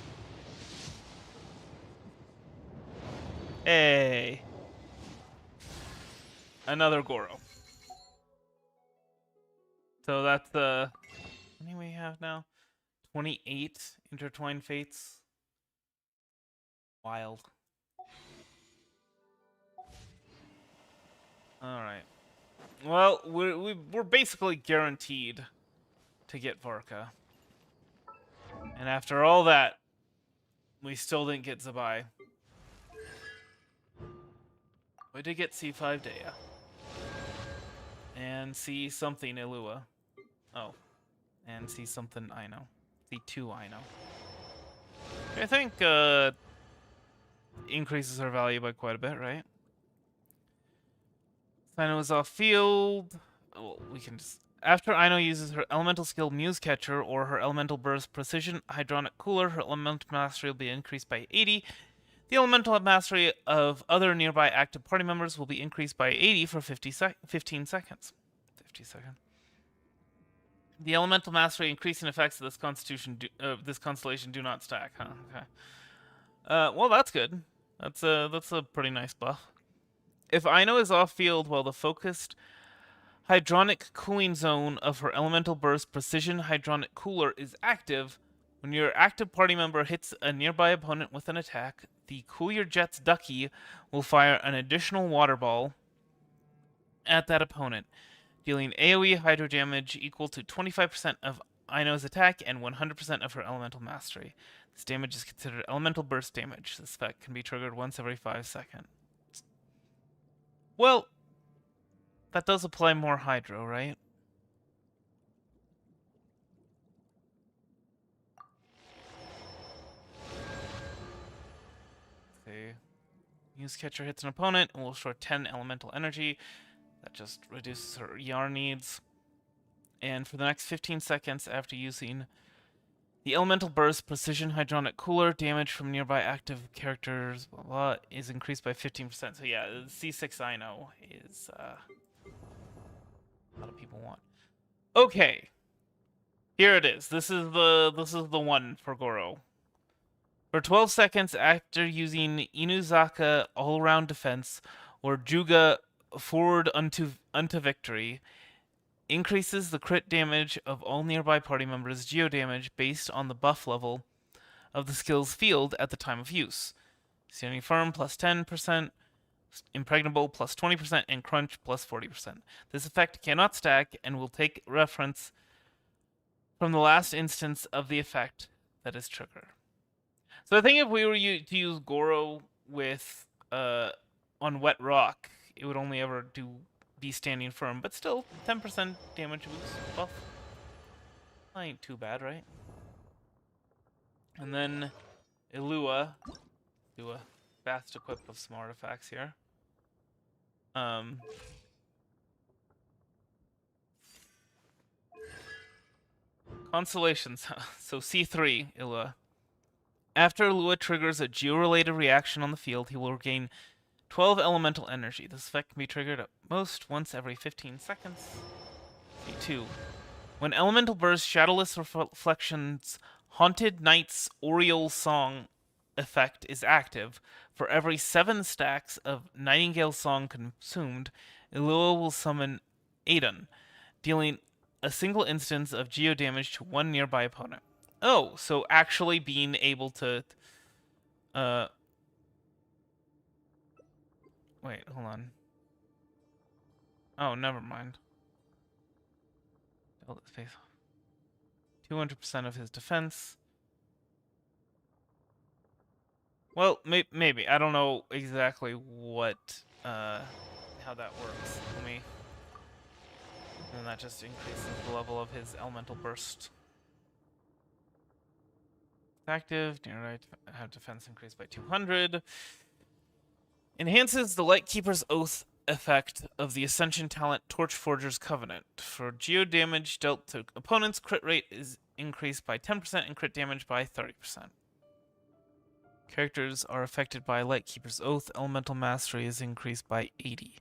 Hey. Another Goro. So that's how many we have now? 28 intertwined fates. Wild. All right. Well, we're basically guaranteed to get Varka. And after all that, we still didn't get Zibai. We did get C5 Dea. And see something Ilua. Oh. And see something Ino. C2 Ino. I think increases her value by quite a bit, right? Ino is off field. Well, we can just... After Ino uses her elemental skill Muse Catcher or her elemental burst Precision Hydronic Cooler, her elemental mastery will be increased by 80. The elemental mastery of other nearby active party members will be increased by 80 for 15 seconds. 50 seconds. The elemental mastery increasing effects of this constellation do not stack, huh? Okay. Well, that's good. That's a pretty nice buff. If Ino is off field while the focused hydronic cooling zone of her elemental burst Precision Hydronic Cooler is active, when your active party member hits a nearby opponent with an attack, the Cool Your Jets Ducky will fire an additional water ball at that opponent, dealing AoE hydro damage equal to 25% of Ino's attack and 100% of her elemental mastery. This damage is considered elemental burst damage. This effect can be triggered once every 5 seconds. Well, that does apply more hydro, right? Okay. Muse Catcher hits an opponent and will restore 10 elemental energy. That just reduces her ER needs. And for the next 15 seconds after using the Elemental Burst Precision Hydronic Cooler, damage from nearby active characters blah, blah, is increased by 15%. So yeah, C6 Ino is a lot of people want. Okay. Here it is. This is the one for Goro. For 12 seconds after using Inuzaka All-Round Defense or Juga Forward unto Victory, increases the crit damage of all nearby party members' geo damage based on the buff level of the skill's field at the time of use. Standing Firm plus 10%, Impregnable plus 20%, and Crunch plus 40%. This effect cannot stack and will take reference from the last instance of the effect that is triggered. So I think if we were to use Goro with on wet rock, it would only ever be standing firm, but still 10% damage boost buff. That ain't too bad, right? And then Ilua, do a fast equip of some artifacts here. Constellations. So C3, Ilua. After Ilua triggers a geo-related reaction on the field, he will regain 12 elemental energy. This effect can be triggered at most once every 15 seconds. C2. When Elemental Burst Shadowless Reflections Haunted Knight's Oriole Song effect is active, for every 7 stacks of Nightingale Song consumed, Ilua will summon Aiden, dealing a single instance of geo damage to one nearby opponent. Oh, so actually being able to... Wait, hold on. Oh, never mind. 200% of his defense. Well, maybe. I don't know exactly what, how that works. And that just increases the level of his elemental burst. Active, near right, have defense increased by 200. Enhances the Lightkeeper's Oath effect of the Ascension talent Torchforger's Covenant. For geo damage dealt to opponents, crit rate is increased by 10% and crit damage by 30%. Characters are affected by Lightkeeper's Oath. Elemental Mastery is increased by 80.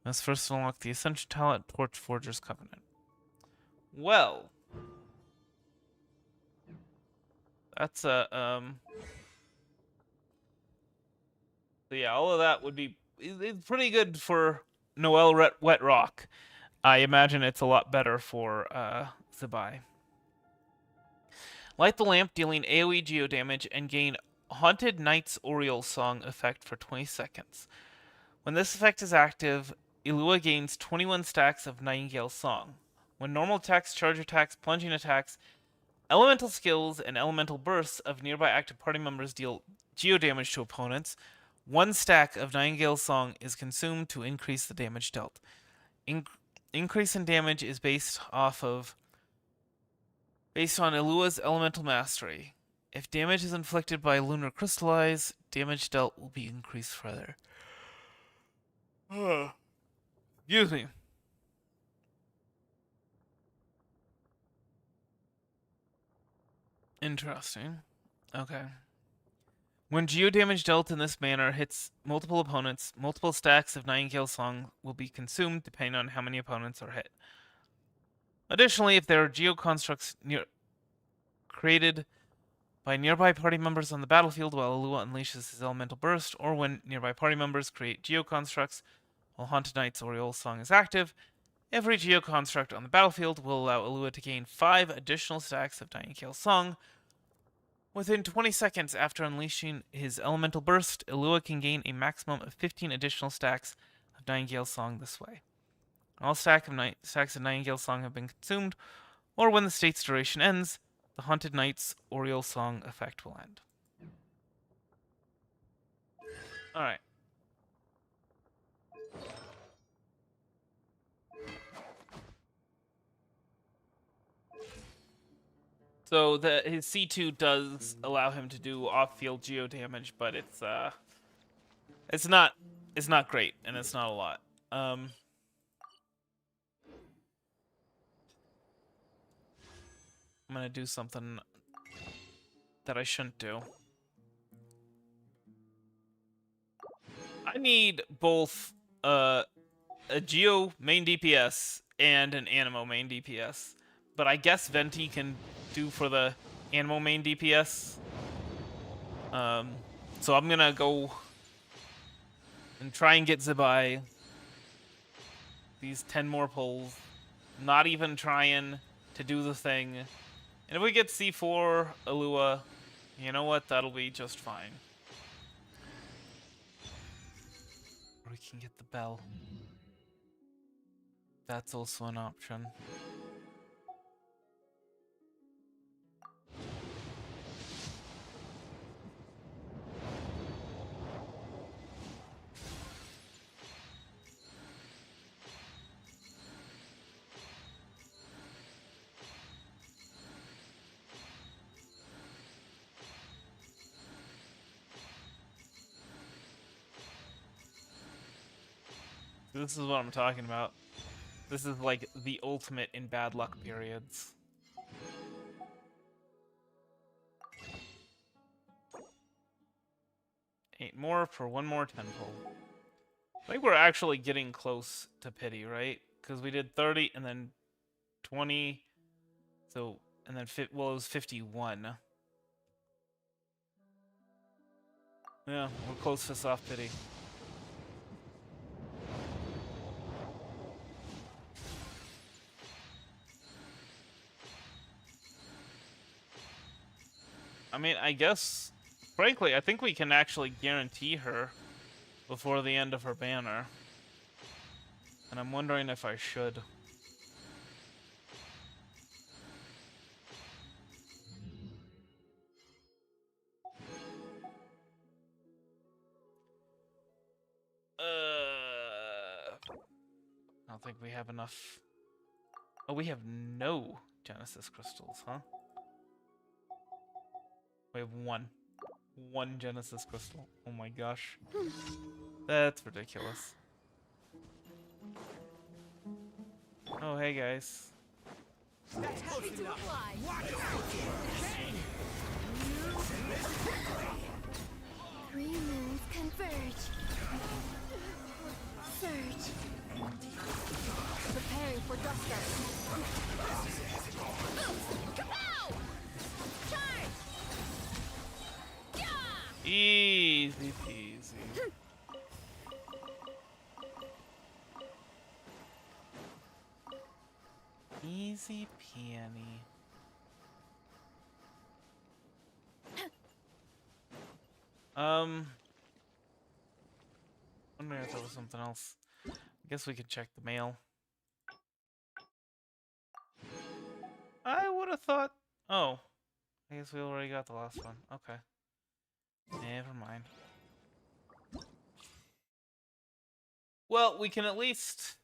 Let's first unlock the Ascension talent Torchforger's Covenant. Well, that's a so yeah, all of that would be it's pretty good for Noel Wet Rock. I imagine it's a lot better for Zibai. Light the lamp, dealing AoE geo damage, and gain Haunted Knight's Oriole Song effect for 20 seconds. When this effect is active, Ilua gains 21 stacks of Nightingale Song. When normal attacks, charge attacks, plunging attacks, elemental skills, and elemental bursts of nearby active party members deal geo damage to opponents, 1 stack of Nightingale Song is consumed to increase the damage dealt. Increase in damage is based on Ilua's elemental mastery. If damage is inflicted by Lunar Crystallize, damage dealt will be increased further. Excuse me. Interesting. Okay. When geo damage dealt in this manner hits multiple opponents, multiple stacks of Nightingale Song will be consumed depending on how many opponents are hit. Additionally, if there are geo constructs created by nearby party members on the battlefield while Ilua unleashes his elemental burst, or when nearby party members create geo constructs while Haunted Knight's Oriole Song is active, every geo construct on the battlefield will allow Ilua to gain 5 additional stacks of Nightingale Song. Within 20 seconds after unleashing his elemental burst, Ilua can gain a maximum of 15 additional stacks of Nightingale Song this way. All stacks of Nightingale Song have been consumed, or when the state's duration ends, the Haunted Knight's Oriole Song effect will end. Alright. So his C2 does allow him to do off-field geo damage, but it's not great, and it's not a lot. I'm gonna do something that I shouldn't do. I need both a Geo main DPS and an Animo main DPS, but I guess Venti can do for the Animo main DPS. So I'm gonna go and try and get Zibai these 10 more pulls, not even trying to do the thing. And if we get C4 Ilua, you know what? That'll be just fine. Or we can get the bell. That's also an option. This is what I'm talking about. This is like the ultimate in bad luck periods. Eight more for one more temple. I think we're actually getting close to pity, right? Because we did 30 and then 20. So, and then, well, it was 51. Yeah, we're close to soft pity. I mean, I guess, frankly, I think we can actually guarantee her before the end of her banner. And I'm wondering if I should. I don't think we have enough. Oh, we have no Genesis crystals, huh? We have one. One Genesis crystal. Oh my gosh. That's ridiculous. Oh, hey guys. That's close enough. Watch out! Three moons converge. Surge. Preparing for duster. Kapow! Charge! Yeah! Easy peasy. Easy peony. Wondering if there was something else. I guess we could check the mail. I would have thought. Oh, I guess we already got the last one. Okay. Never mind. Well, we can at least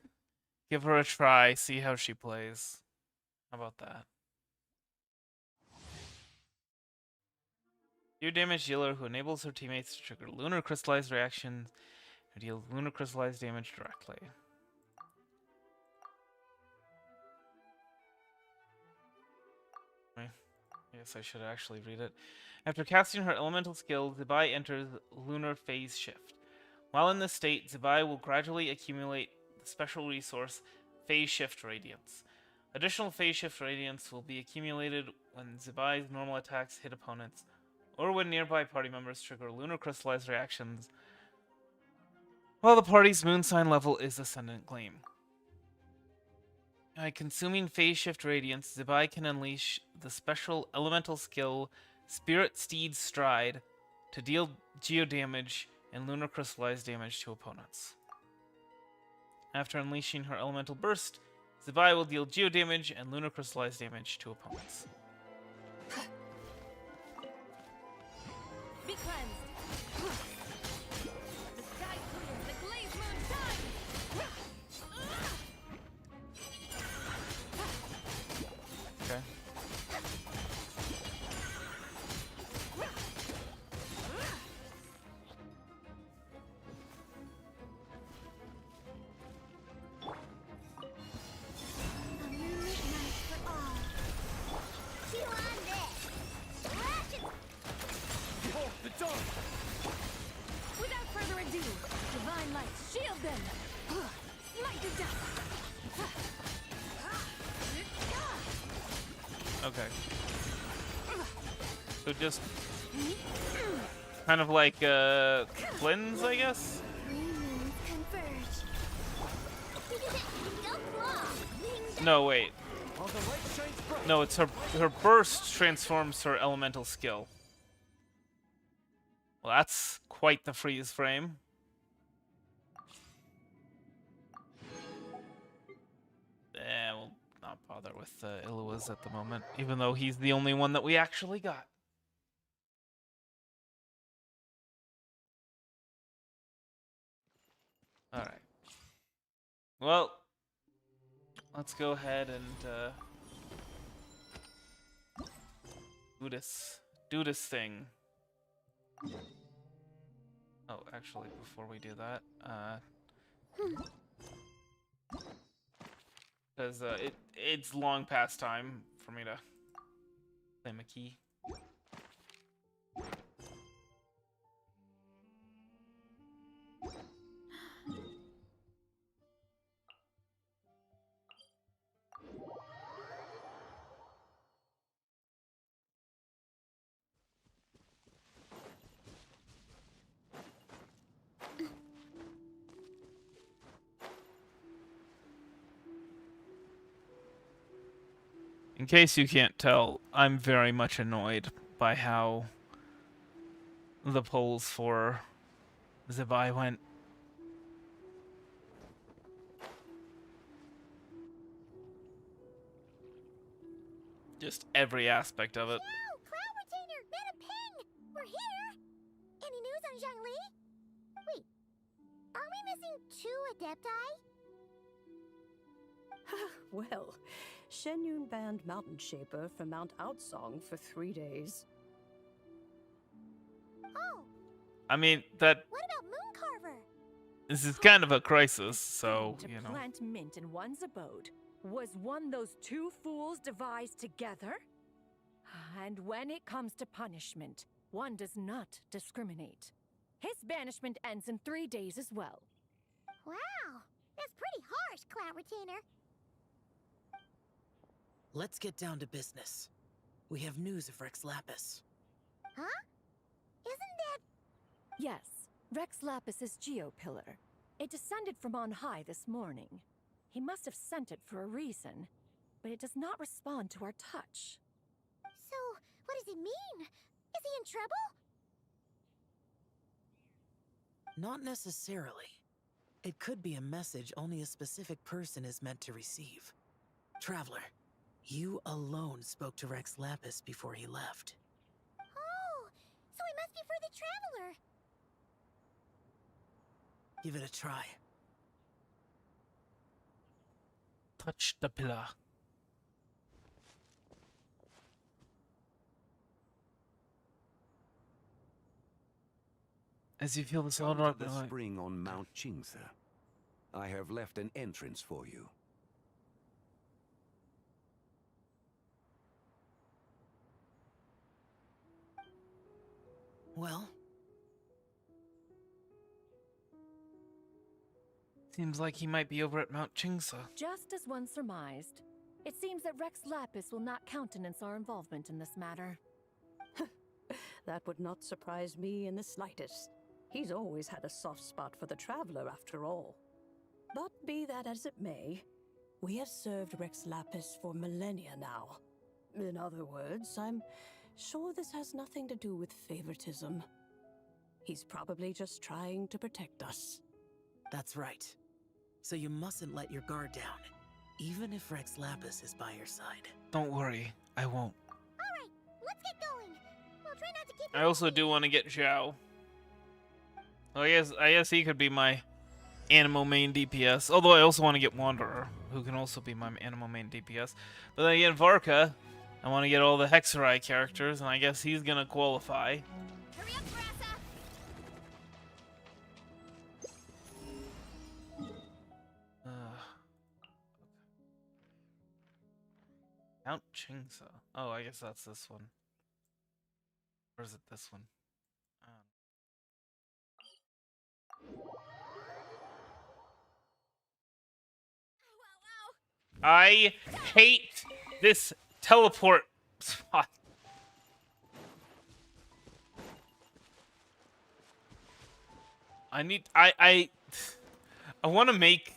give her a try, see how she plays. How about that? Your damage dealer who enables her teammates to trigger lunar crystallized reactions who deals lunar crystallized damage directly. I guess I should actually read it. After casting her elemental skill, Zibai enters lunar phase shift. While in this state, Zibai will gradually accumulate the special resource phase shift radiance. Additional phase shift radiance will be accumulated when Zibai's normal attacks hit opponents, or when nearby party members trigger lunar crystallized reactions while the party's moon sign level is Ascendant Gleam. By consuming phase shift radiance, Zibai can unleash the special elemental skill Spirit Steed Stride to deal geo damage and lunar crystallized damage to opponents. After unleashing her elemental burst, Zibai will deal geo damage and lunar crystallized damage to opponents. Be cleansed. The sky clear. The glaze moon shines. Okay. A moonlit night for all. Chew on this. Ratchet. Behold the dawn! Without further ado, divine light, shield them. Smite to death. Okay. So just kind of like cleanse, I guess? Three moons converge. Go claw. No, wait. While the light shines bright. No, it's her burst transforms her elemental skill. Well, that's quite the freeze frame. We'll not bother with Ilua's at the moment, even though he's the only one that we actually got. Alright. Well, let's go ahead and do this thing. Oh, actually, before we do that, Because it's long past time for me to claim a key. In case you can't tell, I'm very much annoyed by how the polls for Zibai went. Just every aspect of it. Oh, Cloud Retainer, Madam Ping! We're here! Any news on Zhangli? Wait, are we missing 2 Adepti? Well, Shenyun banned Mountain Shaper from Mount Outsong for 3 days. Oh, I mean, that what about Mooncarver? this is kind of a crisis, so, to you know. plant mint in one's abode. Was one those 2 fools devised together? And when it comes to punishment, one does not discriminate. His banishment ends in 3 days as well. Wow, that's pretty harsh, Cloud Retainer. Let's get down to business. We have news of Rex Lapis. Huh? Isn't that... Yes, Rex Lapis's Geopillar. It descended from on high this morning. He must have sent it for a reason, but it does not respond to our touch. So, what does it mean? Is he in trouble? Not necessarily. It could be a message only a specific person is meant to receive. Traveler, you alone spoke to Rex Lapis before he left. Oh, so it must be for the Traveler. Give it a try. Touch the pillar. As you feel the sound Come of to the spring on Mount Qingse. I have left an entrance for you. Well, Seems like he might be over at Mount Qingse. Just as one surmised, it seems that Rex Lapis will not countenance our involvement in this matter. That would not surprise me in the slightest. He's always had a soft spot for the Traveler, after all. But be that as it may, we have served Rex Lapis for millennia now. In other words, I'm sure this has nothing to do with favoritism. He's probably just trying to protect us. that's right. So you mustn't let your guard down, even if Rex Lapis is by your side. Don't worry, I won't. Alright, let's get going. We'll try not to keep... I also do want to get Zhao. Well, I guess he could be my Animo main DPS. Although I also want to get Wanderer, who can also be my Animo main DPS. But then again, Varka, I want to get all the Hexerai characters, and I guess he's gonna qualify. Hurry up, Brassa! Mount Qingse. Oh, I guess that's this one. Or is it this one? I hate this teleport spot. I want to make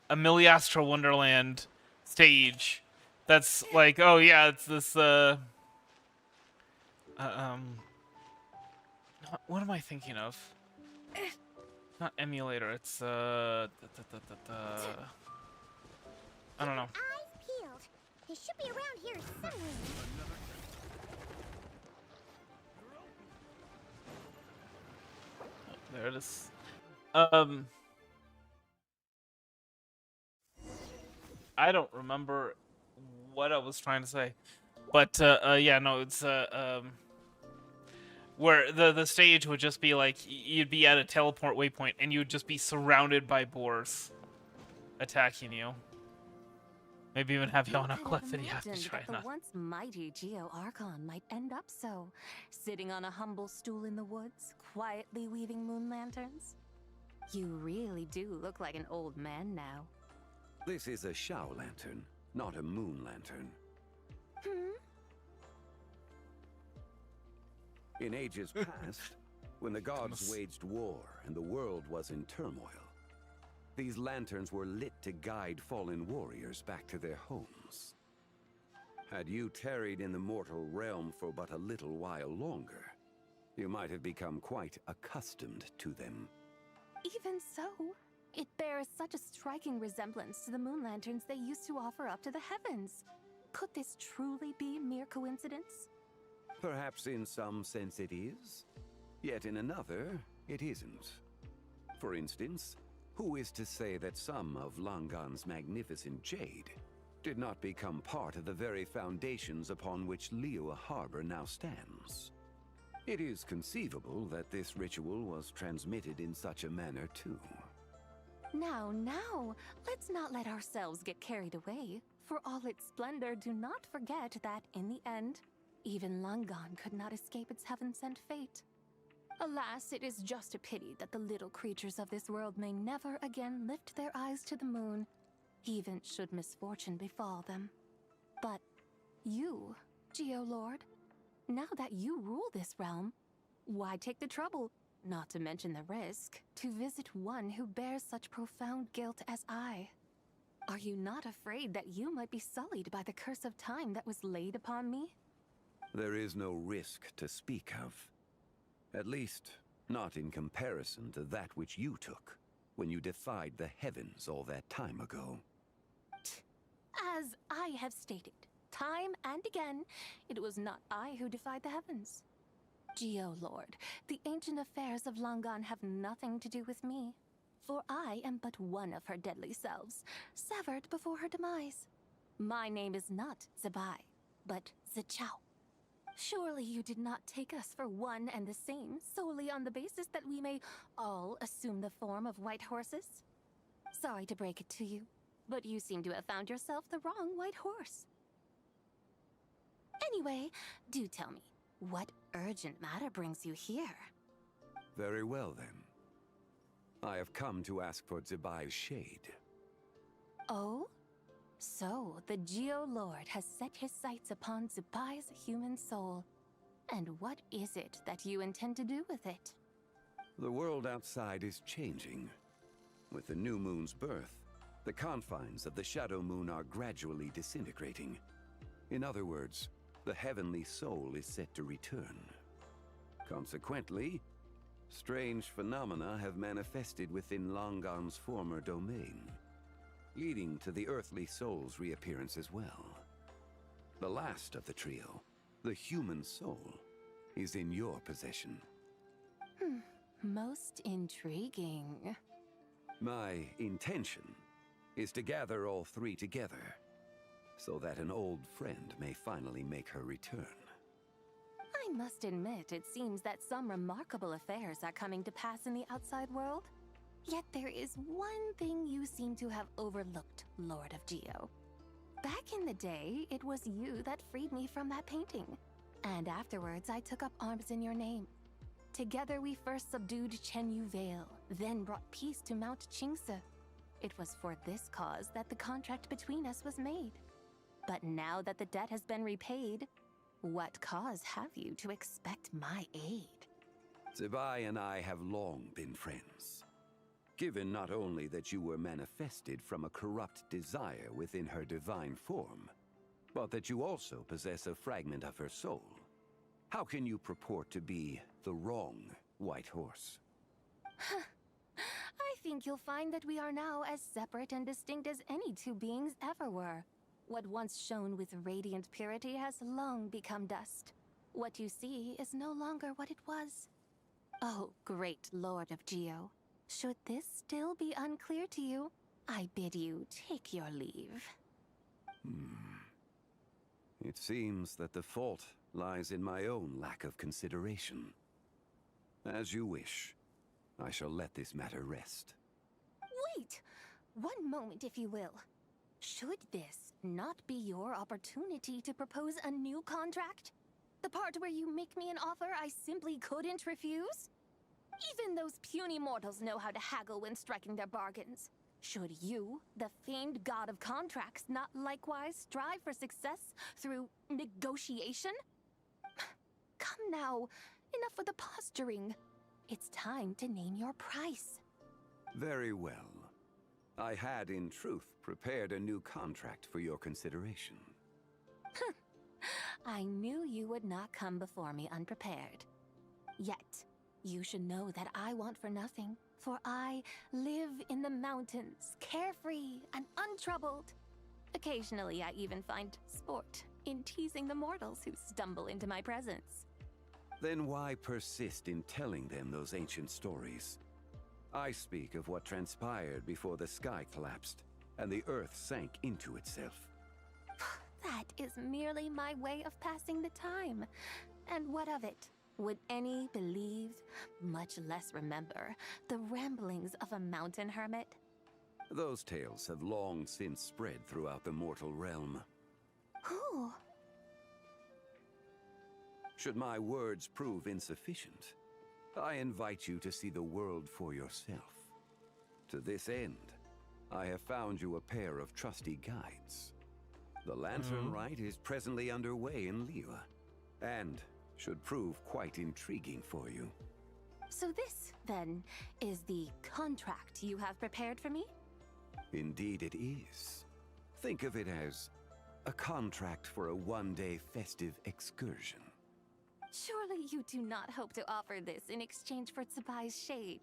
a Miliastra Wonderland stage that's like, oh yeah, it's this what am I thinking of? Not emulator, it's I don't know. Eyes peeled. They should be around here somewhere. There it is. I don't remember what I was trying to say, but yeah, no, it's where the stage would just be like you'd be at a teleport waypoint and you'd just be surrounded by boars. attacking you. Maybe even have you on a Who cliff could and have you have to imagined try that the not. once mighty Geo-Archon might end up so, sitting on a humble stool in the woods, quietly weaving moon lanterns? You really do look like an old man now. This is a Shao lantern, not a moon lantern. In ages past, when the gods waged war and the world was in turmoil, these lanterns were lit to guide fallen warriors back to their homes. Had you tarried in the mortal realm for but a little while longer, you might have become quite accustomed to them. Even so, it bears such a striking resemblance to the moon lanterns they used to offer up to the heavens. Could this truly be mere coincidence? Perhaps in some sense it is, yet in another, it isn't. For instance, who is to say that some of Langan's magnificent jade did not become part of the very foundations upon which Liyue Harbor now stands? It is conceivable that this ritual was transmitted in such a manner too. Now, let's not let ourselves get carried away. For all its splendor, do not forget that, in the end, even Langan could not escape its heaven-sent fate. Alas, it is just a pity that the little creatures of this world may never again lift their eyes to the moon, even should misfortune befall them. But you, Geo-Lord, now that you rule this realm, why take the trouble, not to mention the risk, to visit one who bears such profound guilt as I? Are you not afraid that you might be sullied by the curse of time that was laid upon me? There is no risk to speak of. At least, not in comparison to that which you took when you defied the heavens all that time ago. As I have stated, time and again, it was not I who defied the heavens. Geo-Lord, the ancient affairs of Langan have nothing to do with me, for I am but one of her deadly selves, severed before her demise. My name is not Zibai, but Zichao. Surely you did not take us for one and the same solely on the basis that we may all assume the form of white horses? Sorry to break it to you, but you seem to have found yourself the wrong white horse. Anyway, do tell me, what urgent matter brings you here? Very well then. I have come to ask for Zibai's shade. Oh? So, the Geo-Lord has set his sights upon Zibai's human soul. And what is it that you intend to do with it? The world outside is changing. With the new moon's birth, the confines of the Shadow Moon are gradually disintegrating. In other words, the heavenly soul is set to return. Consequently, strange phenomena have manifested within Langan's former domain, leading to the earthly soul's reappearance as well. The last of the trio, the human soul, is in your possession. Most intriguing. My intention is to gather all three together, so that an old friend may finally make her return. I must admit, it seems that some remarkable affairs are coming to pass in the outside world. Yet there is one thing you seem to have overlooked, Lord of Geo. Back in the day, it was you that freed me from that painting. And afterwards, I took up arms in your name. Together we first subdued Chenyu Vale, then brought peace to Mount Qingse. It was for this cause that the contract between us was made. But now that the debt has been repaid, what cause have you to expect my aid? Zibai and I have long been friends. Given not only that you were manifested from a corrupt desire within her divine form, but that you also possess a fragment of her soul, how can you purport to be the wrong white horse? I think you'll find that we are now as separate and distinct as any two beings ever were. What once shone with radiant purity has long become dust. What you see is no longer what it was. Oh, great Lord of Geo. Should this still be unclear to you, I bid you take your leave. It seems that the fault lies in my own lack of consideration. As you wish. I shall let this matter rest. Wait! One moment, if you will. Should this not be your opportunity to propose a new contract? The part where you make me an offer I simply couldn't refuse? Even those puny mortals know how to haggle when striking their bargains. Should you, the famed god of contracts, not likewise strive for success through negotiation? Come now, enough with the posturing. It's time to name your price. Very well. I had, in truth, prepared a new contract for your consideration. I knew you would not come before me unprepared. Yet, you should know that I want for nothing, for I live in the mountains, carefree and untroubled. Occasionally, I even find sport in teasing the mortals who stumble into my presence. Then why persist in telling them those ancient stories? I speak of what transpired before the sky collapsed and the earth sank into itself. That is merely my way of passing the time. And what of it? Would any believe, much less remember, the ramblings of a mountain hermit? Those tales have long since spread throughout the mortal realm. Who? Should my words prove insufficient, I invite you to see the world for yourself. To this end, I have found you a pair of trusty guides. The Lantern Rite is presently underway in Liyue, and should prove quite intriguing for you. So this, then, is the contract you have prepared for me? Indeed it is. Think of it as a contract for a one-day festive excursion. Surely you do not hope to offer this in exchange for Zibai's shade.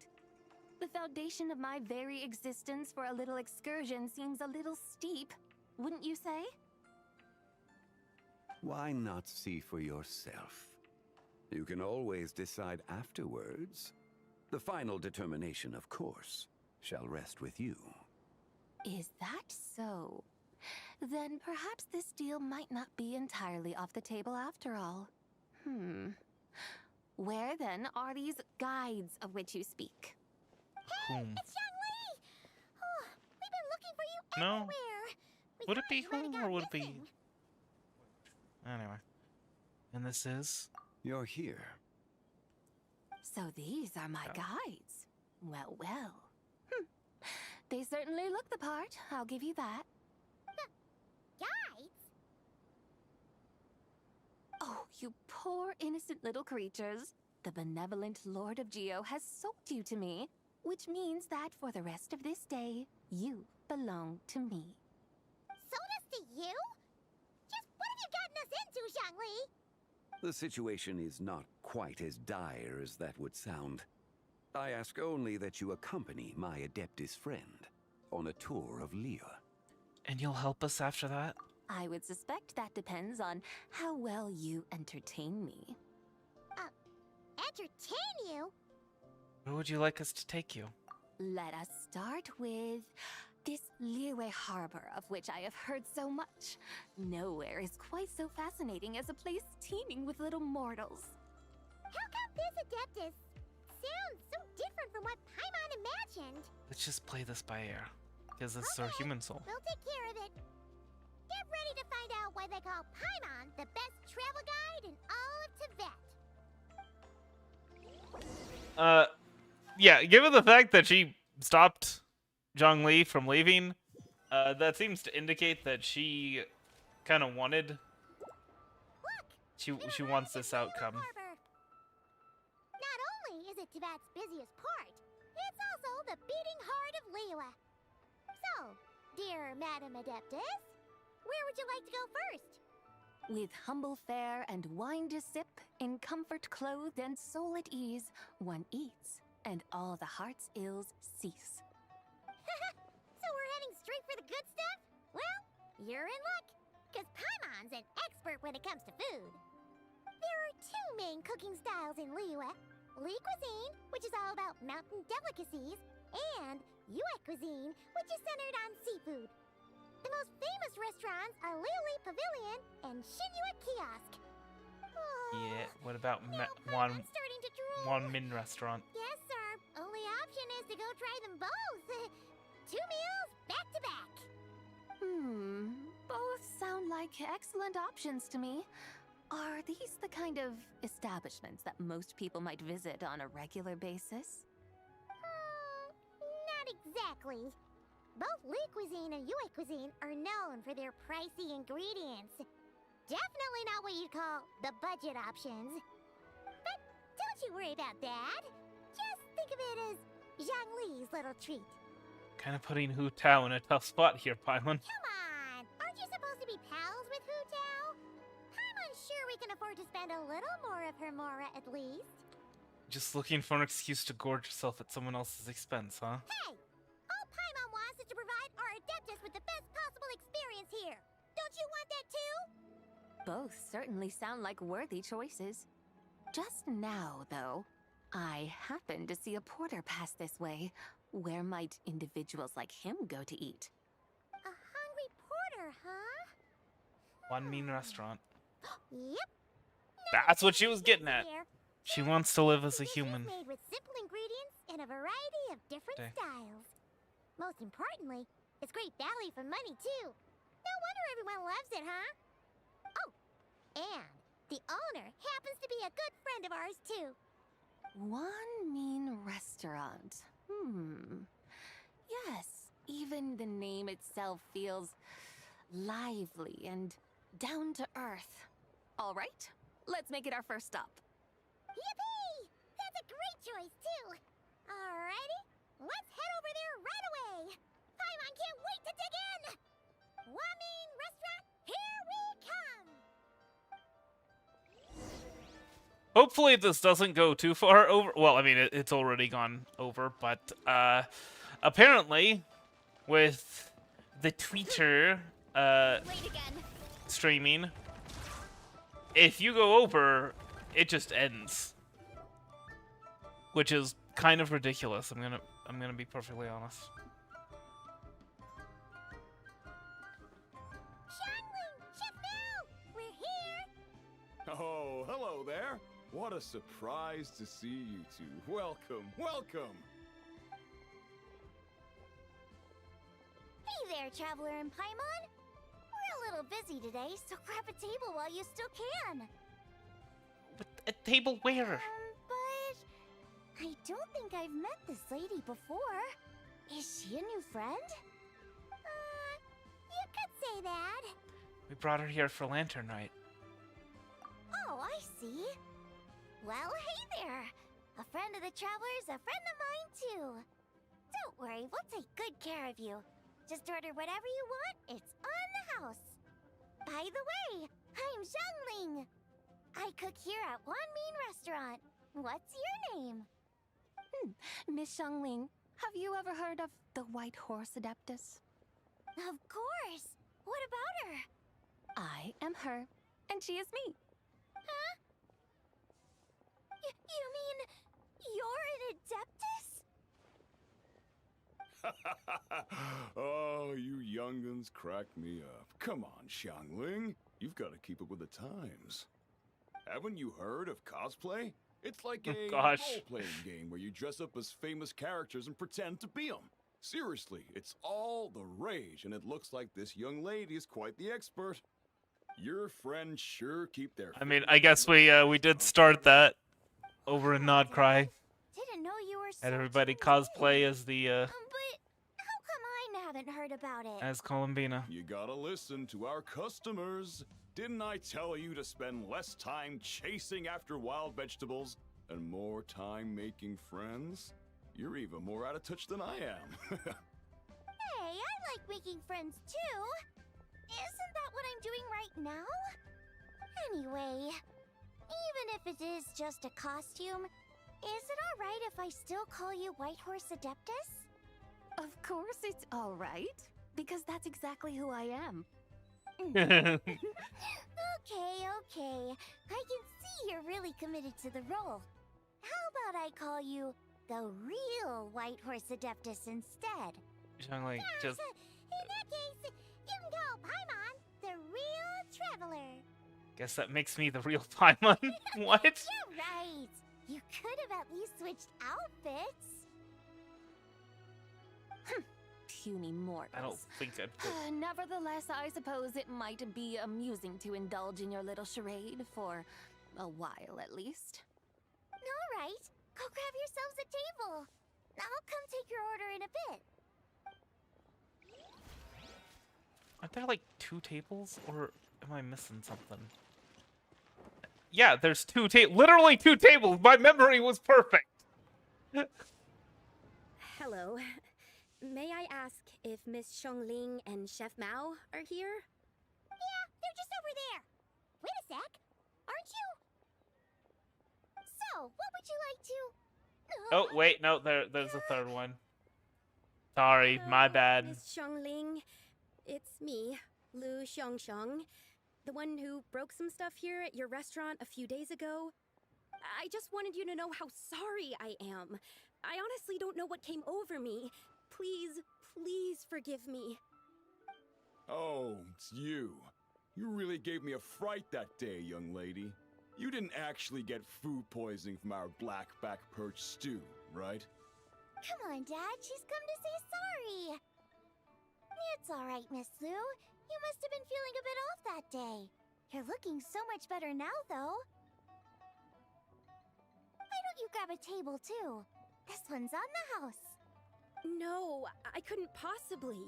The foundation of my very existence for a little excursion seems a little steep, wouldn't you say? Why not see for yourself? You can always decide afterwards. The final determination, of course, shall rest with you. Is that so? Then perhaps this deal might not be entirely off the table after all. Where then are these guides of which you speak? Hey, it's Zhongli! Oh, we've been looking for you No. everywhere. We Would it thought be you might have whom or gone would it be? missing. Anyway. And this is? You're here. So these are my guides. Well, well. They certainly look the part, I'll give you that. Guides? Oh, you poor innocent little creatures. The benevolent Lord of Geo has sold you to me, which means that for the rest of this day, you belong to me. Sold us to you? Just what have you gotten us into, Zhongli? The situation is not quite as dire as that would sound. I ask only that you accompany my Adeptus friend on a tour of Liyue. And you'll help us after that? I would suspect that depends on how well you entertain me. Entertain you? Where would you like us to take you? Let us start with this Liyue harbor of which I have heard so much. Nowhere is quite so fascinating as a place teeming with little mortals. How come this Adeptus sounds so different from what Paimon imagined? Let's just play this by ear. Because this is our human soul. We'll take care of it. Get ready to find out why they call Paimon the best travel guide in all of Tibet. Yeah, given the fact that she stopped Zhongli from leaving, that seems to indicate that she kind of wanted. Look, She wants this outcome. Harbor. Not only is it Tibet's busiest port, it's also the beating heart of Liyue. So, dear Madam Adeptus, where would you like to go first? With humble fare and wine to sip, in comfort clothed and soul at ease, one eats, and all the heart's ills cease. So we're heading straight for the good stuff? Well, you're in luck, because Paimon's an expert when it comes to food. There are two main cooking styles in Liyue. Li cuisine, which is all about mountain delicacies, and Yue cuisine, which is centered on seafood. The most famous restaurants are Liuli Pavilion and Shinyue Kiosk. Yeah, what about I'm starting to drool. Wan Min restaurant? Yes, sir. Only option is to go try them both. 2 meals back to back. Both sound like excellent options to me. Are these the kind of establishments that most people might visit on a regular basis? Not exactly. Both Lee cuisine and Yue cuisine are known for their pricey ingredients. Definitely not what you'd call the budget options. But don't you worry about that. Just think of it as Zhang Li's little treat. Kind of putting Hu Tao in a tough spot here, Paimon. Come on! Aren't you supposed to be pals with Hu Tao? I'm sure we can afford to spend a little more of her mora at least. Just looking for an excuse to gorge yourself at someone else's expense, huh? Hey! All Paimon wants is to provide our Adeptus with the best possible experience here. Don't you want that too? Both certainly sound like worthy choices. Just now, though, I happen to see a porter pass this way. Where might individuals like him go to eat? A hungry porter, huh? One mean restaurant. Yep. That's what she was getting at. Here. She wants to live as a Dishes human. made with simple ingredients in a variety of different Okay. styles. Most importantly, it's great value for money too. No wonder everyone loves it, huh? Oh, and the owner happens to be a good friend of ours too. One mean restaurant. Yes, even the name itself feels lively and down to earth. All right, let's make it our first stop. Yippee! That's a great choice too. Alrighty, let's head over there right away. Paimon can't wait to dig in. Wamin Restaurant, here we come. Hopefully this doesn't go too far over. Well, I mean, it's already gone over, but apparently with the Twitter Late again. streaming, if you go over, it just ends, which is kind of ridiculous. I'm gonna be perfectly honest. Xiangling, Chef Mao, we're here. Oh, hello there. What a surprise to see you two. Welcome, welcome. Hey there, Traveler and Paimon. We're a little busy today, so grab a table while you still can. But a table where? But I don't think I've met this lady before. Is she a new friend? You could say that. We brought her here for Lantern Night. Oh, I see. Well, hey there. A friend of the Traveler's a friend of mine, too. Don't worry, we'll take good care of you. Just order whatever you want, it's on the house. By the way, I'm Xiangling. I cook here at One Mean Restaurant. What's your name? Miss Xiangling, have you ever heard of the White Horse Adeptus? Of course. What about her? I am her, and she is me. Huh? You mean you're an Adeptus? Oh, you young'uns crack me up. Come on, Xiangling. You've got to keep up with the times. Haven't you heard of cosplay? It's like a Gosh. role-playing game where you dress up as famous characters and pretend to be them. Seriously, it's all the rage, and it looks like this young lady is quite the expert. Your friends sure keep their... I mean, I guess we did start that over in Nod Cry. Didn't know you were Had such everybody a cosplay nerd. as the But how come I haven't heard about it? as Columbina. You gotta listen to our customers. Didn't I tell you to spend less time chasing after wild vegetables and more time making friends? You're even more out of touch than I am. Hey, I like making friends too. Isn't that what I'm doing right now? Anyway, even if it is just a costume, is it alright if I still call you White Horse Adeptus? Of course it's all right, because that's exactly who I am. Okay, okay. I can see you're really committed to the role. How about I call you the real White Horse Adeptus instead? Like, just In that case, you can call Paimon the real Traveler. guess that makes me the real Paimon. What? You're right. You could have at least switched outfits. puny mortals. I don't think I'd put... Nevertheless, I suppose it might be amusing to indulge in your little charade for a while, at least. All right, go grab yourselves a table. I'll come take your order in a bit. Aren't there like 2 tables, or am I missing something? Yeah, there's 2 tables. Literally 2 tables. My memory was perfect. Hello. May I ask if Miss Xiongling and Chef Mao are here? Yeah, they're just over there. Wait a sec. Aren't you? So, what would you like to... Oh, wait, no, there's a third one. Sorry, my bad. Miss Xiongling, it's me, Lu Xiongxiong, the one who broke some stuff here at your restaurant a few days ago. I just wanted you to know how sorry I am. I honestly don't know what came over me. Please, please forgive me. Oh, it's you. You really gave me a fright that day, young lady. You didn't actually get food poisoning from our black-back perch stew, right? Come on, Dad. She's come to say sorry. It's all right, Miss Lu. You must have been feeling a bit off that day. You're looking so much better now, though. Why don't you grab a table, too? This one's on the house. No, I couldn't possibly.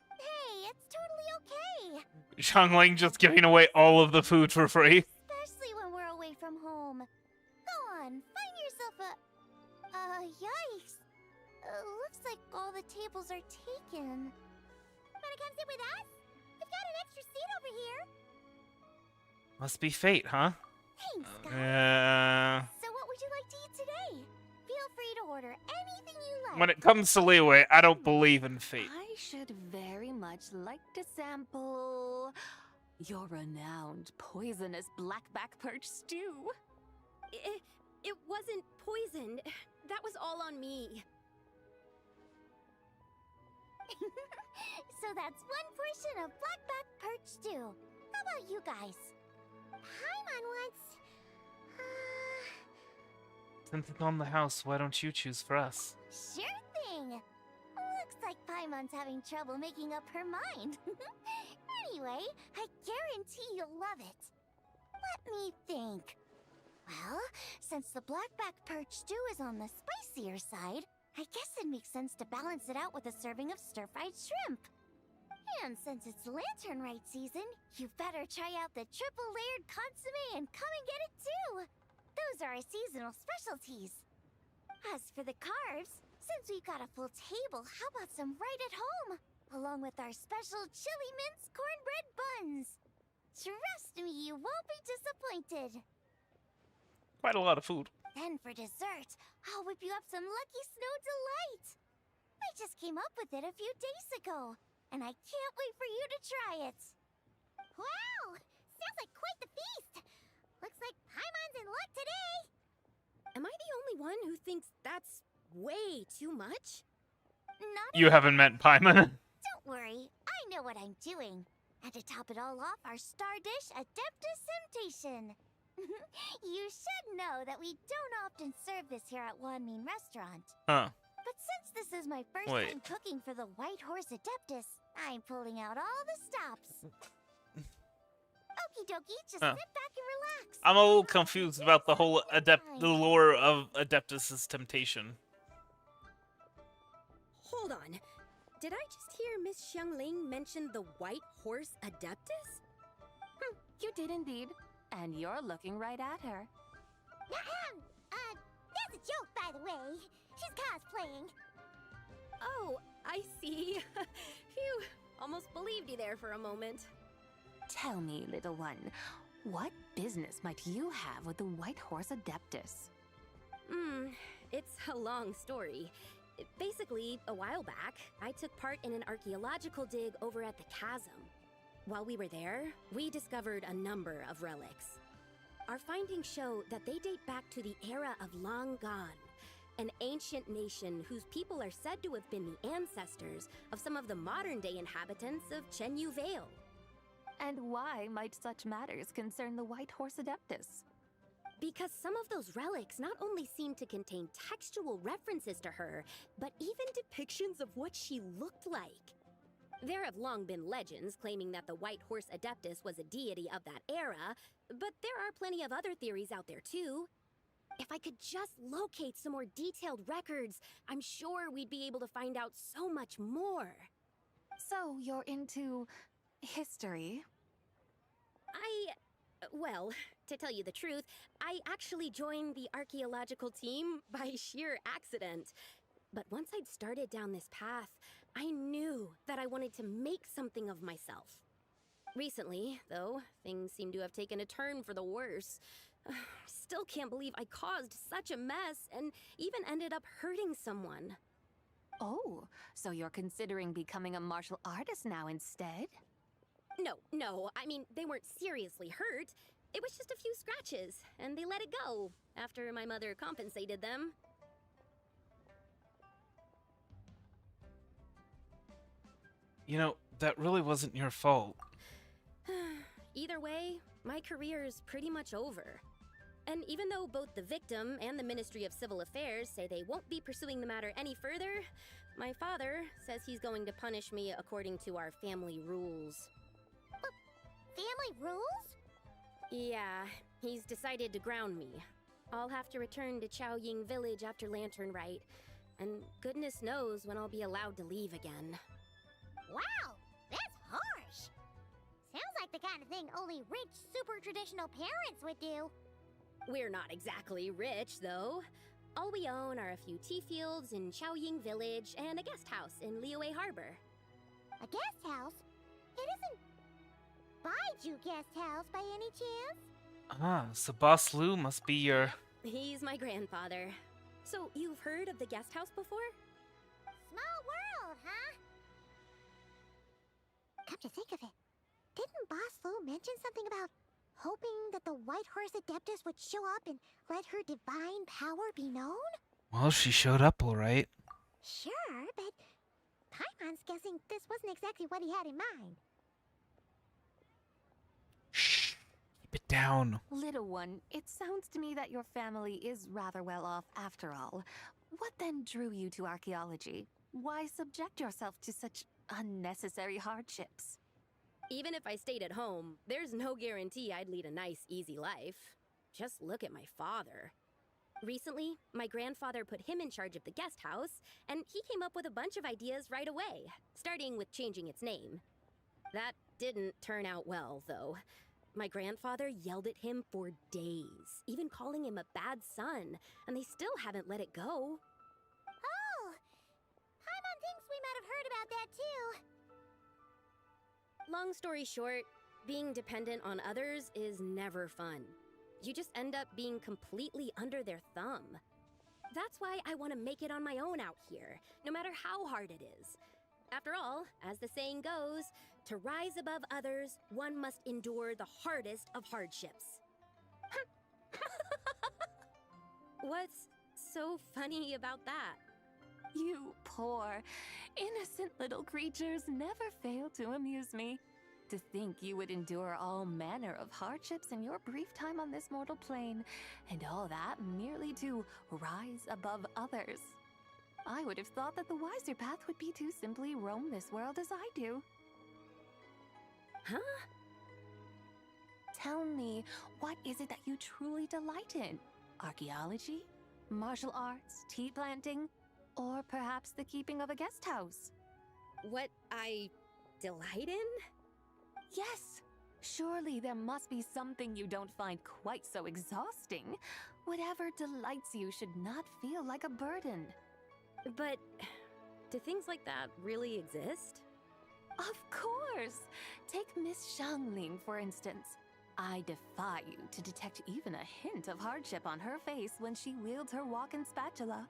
Hey, it's totally okay. Xiongling just giving away all of the food for free. Especially when we're away from home. Go on, find yourself a... yikes. Looks like all the tables are taken. Wanna come sit with us? We've got an extra seat over here. Must be fate, huh? Thanks, guys. Uh... So what would you like to eat today? Feel free to order anything you like. When it comes to leeway, I don't believe in fate. I should very much like to sample your renowned poisonous blackback perch stew. It wasn't poisoned. That was all on me. So that's one portion of blackback perch stew. How about you guys? Paimon wants... Since it's on the house, why don't you choose for us? Sure thing. Looks like Paimon's having trouble making up her mind. Anyway, I guarantee you'll love it. Let me think. Well, since the blackback perch stew is on the spicier side, I guess it makes sense to balance it out with a serving of stir-fried shrimp. And since it's Lantern Rite season, you better try out the triple-layered consommé and come and get it too. Those are our seasonal specialties. As for the carbs, since we've got a full table, how about some right at home? Along with our special chili mince cornbread buns. Trust me, you won't be disappointed. Quite a lot of food. Then for dessert, I'll whip you up some Lucky Snow Delight. I just came up with it a few days ago, and I can't wait for you to try it. Wow! Sounds like quite the feast. Looks like Paimon's in luck today. Am I the only one who thinks that's way too much? Not You haven't met Paimon. Don't worry, I know what I'm doing. And to top it all off, our star dish, Adeptus Temptation. You should know that we don't often serve this here at Yuánshén restaurant. Huh. But since this is my first Wait. time cooking for the White Horse Adeptus, I'm pulling out all the stops. Okie dokie, just sit back and relax. I'm a little confused about the whole the lore of Adeptus' temptation. Hold on. Did I just hear Miss Xiongling mention the White Horse Adeptus? You did indeed. And you're looking right at her. That's a joke, by the way. She's cosplaying. Oh, I see. Phew, almost believed you there for a moment. Tell me, little one, what business might you have with the White Horse Adeptus? It's a long story. Basically, a while back, I took part in an archaeological dig over at the chasm. While we were there, we discovered a number of relics. Our findings show that they date back to the era of Long Gone, an ancient nation whose people are said to have been the ancestors of some of the modern-day inhabitants of Chenyu Vale. And why might such matters concern the White Horse Adeptus? Because some of those relics not only seem to contain textual references to her, but even depictions of what she looked like. There have long been legends claiming that the White Horse Adeptus was a deity of that era, but there are plenty of other theories out there too. If I could just locate some more detailed records, I'm sure we'd be able to find out so much more. So you're into history? Well, to tell you the truth, I actually joined the archaeological team by sheer accident. But once I'd started down this path, I knew that I wanted to make something of myself. Recently, though, things seem to have taken a turn for the worse. Still can't believe I caused such a mess and even ended up hurting someone. Oh, so you're considering becoming a martial artist now instead? No, I mean, they weren't seriously hurt. It was just a few scratches, and they let it go after my mother compensated them. You know, that really wasn't your fault. Either way, my career is pretty much over. And even though both the victim and the Ministry of Civil Affairs say they won't be pursuing the matter any further, my father says he's going to punish me according to our family rules. Family rules? Yeah, he's decided to ground me. I'll have to return to Chaoying Village after Lantern Rite, and goodness knows when I'll be allowed to leave again. Wow, that's harsh. Sounds like the kind of thing only rich, super traditional parents would do. We're not exactly rich, though. All we own are a few tea fields in Chaoying Village and a guest house in Liyue Harbor. A guest house? It isn't Baiju guest house by any chance? Ah, so Boss Lu must be your... He's my grandfather. So, you've heard of the guest house before? Small world, huh? Come to think of it, didn't Boss Lu mention something about hoping that the White Horse Adeptus would show up and let her divine power be known? Well, she showed up alright. Sure, but Paimon's guessing this wasn't exactly what he had in mind. Shh. Keep it down. Little one, it sounds to me that your family is rather well off after all. What then drew you to archaeology? Why subject yourself to such unnecessary hardships? Even if I stayed at home, there's no guarantee I'd lead a nice, easy life. Just look at my father. Recently, my grandfather put him in charge of the guest house, and he came up with a bunch of ideas right away, starting with changing its name. That didn't turn out well, though. My grandfather yelled at him for days, even calling him a bad son, and they still haven't let it go. Oh! Paimon thinks we might have heard about that too. Long story short, being dependent on others is never fun. You just end up being completely under their thumb. That's why I want to make it on my own out here, no matter how hard it is. After all, as the saying goes, to rise above others, one must endure the hardest of hardships. What's so funny about that? You poor, innocent little creatures never fail to amuse me. To think you would endure all manner of hardships in your brief time on this mortal plane, and all that merely to rise above others. I would have thought that the wiser path would be to simply roam this world as I do. Huh? Tell me, what is it that you truly delight in? Archaeology? Martial arts? Tea planting? Or perhaps the keeping of a guest house? What I delight in? Yes! Surely there must be something you don't find quite so exhausting. Whatever delights you should not feel like a burden. But do things like that really exist? Of course! Take Miss Xiangling, for instance. I defy you to detect even a hint of hardship on her face when she wields her walking spatula.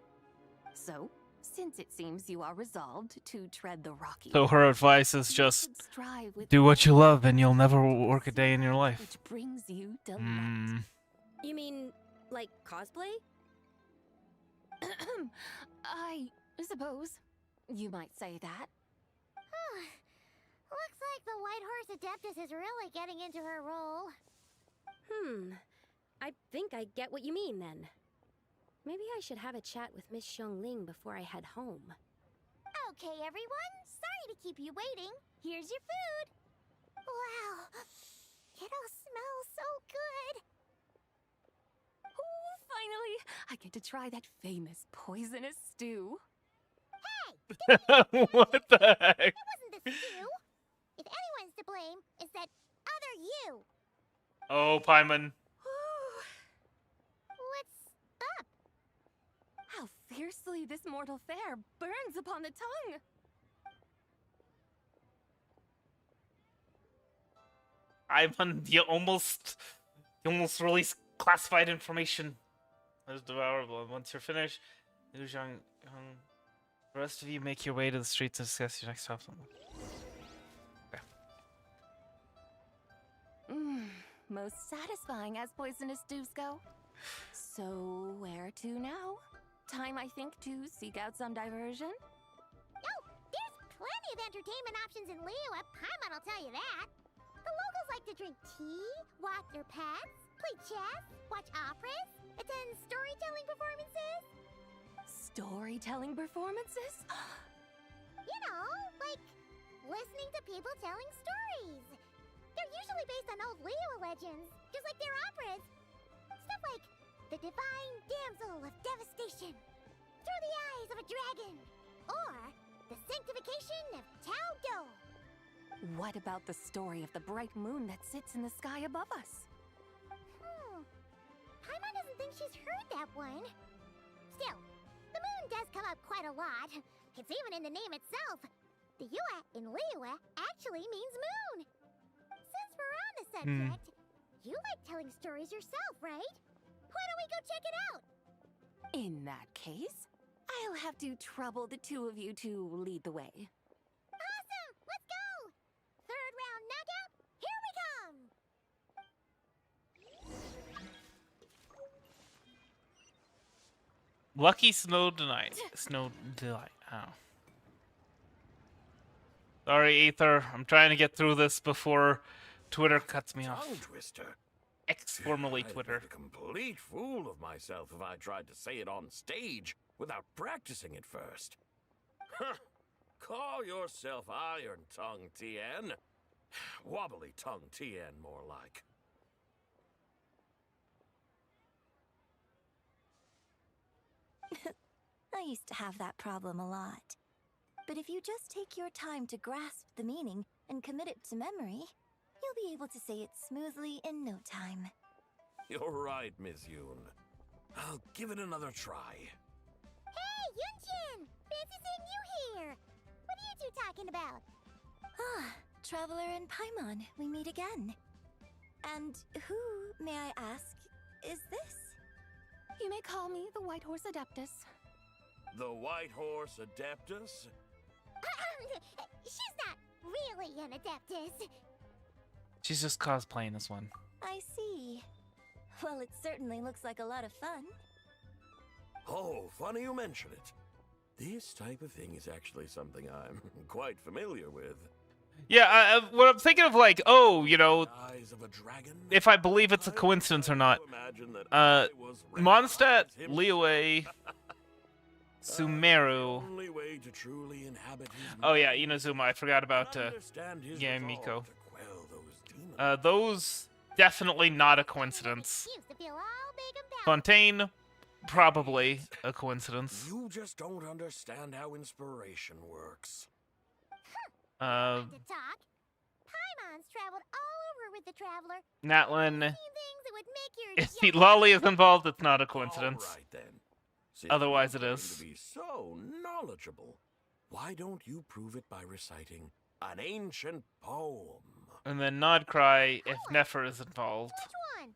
So, since it seems you are resolved to tread the rocky... So her advice is just do what you love and you'll never work a day in your life. Which brings you delight. You mean, like cosplay? I suppose you might say that. Looks like the White Horse Adeptus is really getting into her role. I think think I get what you mean then. Maybe I should have a chat with Miss Xiongling before I head home. Okay, everyone. Sorry to keep you waiting. Here's your food. Wow. It all smells so good. Oh, finally! I get to try that famous poisonous stew. What the heck? It wasn't the stew. If anyone's to blame, it's that other you. Oh, Paimon. What's up? How fiercely this mortal fare burns upon the tongue! Paimon, you almost released classified information. That's devourable. And once you're finished, Liu Zhang, the rest of you make your way to the streets and discuss your next stop. Okay. Most satisfying as poisonous stews go. So, where to now? Time, I think, to seek out some diversion? Oh, there's plenty of entertainment options in Liyue. Paimon will tell you that. The locals like to drink tea, walk their pets, play chess, watch operas, attend storytelling performances. Storytelling performances? You know, like listening to people telling stories. They're usually based on old Liyue legends, just like their operas. Stuff like the Divine Damsel of Devastation, Through the Eyes of a Dragon, or the Sanctification of Tao Do. What about the story of the bright moon that sits in the sky above us? Paimon doesn't think she's heard that one. Still, the moon does come up quite a lot. It's even in the name itself. The Yue in Liyue actually means moon. Since we're on the subject, you like telling stories yourself, right? Why don't we go check it out? In that case, I'll have to trouble the two of you to lead the way. Awesome! Let's go! Third round knockout, here we come! Lucky Snow Delight. Snow Delight. Oh. Sorry, Aether. I'm trying to get through this before Twitter cuts me off. Tongue twister. X, formerly I'd Twitter. make a complete fool of myself if I tried to say it on stage without practicing it first. Huh. Call yourself Iron Tongue TN. Wobbly Tongue TN, more like. I used to have that problem a lot. But if you just take your time to grasp the meaning and commit it to memory, you'll be able to say it smoothly in no time. You're right, Miss Yoon. I'll give it another try. Hey, Yuánshén! Fancy seeing you here! What are you two talking about? Ah, Traveler and Paimon, we meet again. And who, may I ask, is this? You may call me the White Horse Adeptus. The White Horse Adeptus? She's not really an Adeptus. She's just cosplaying this one. I see. Well, it certainly looks like a lot of fun. Oh, funny you mention it. This type of thing is actually something I'm quite familiar with. Yeah, what I'm thinking of, like, oh, you know, Eyes of a dragon? if I believe it's a coincidence or not. Mondstadt, Liyue, Sumeru. Only way to truly inhabit his Oh yeah, Inazuma. I forgot about understand his Miko. resolve to quell those demons. Those definitely not a coincidence. Used to feel all big and powerful. Fontaine, probably a coincidence. You just don't understand how inspiration works. To talk. Paimon's traveled all over with the Traveler. Natlin, Seen things that would make your if the Lolly is involved, it's not a All coincidence. right then. Since Otherwise you it claim is. To be so knowledgeable, why don't you prove it by reciting an ancient poem? And then Nod Cry if Nefer is involved. Which one?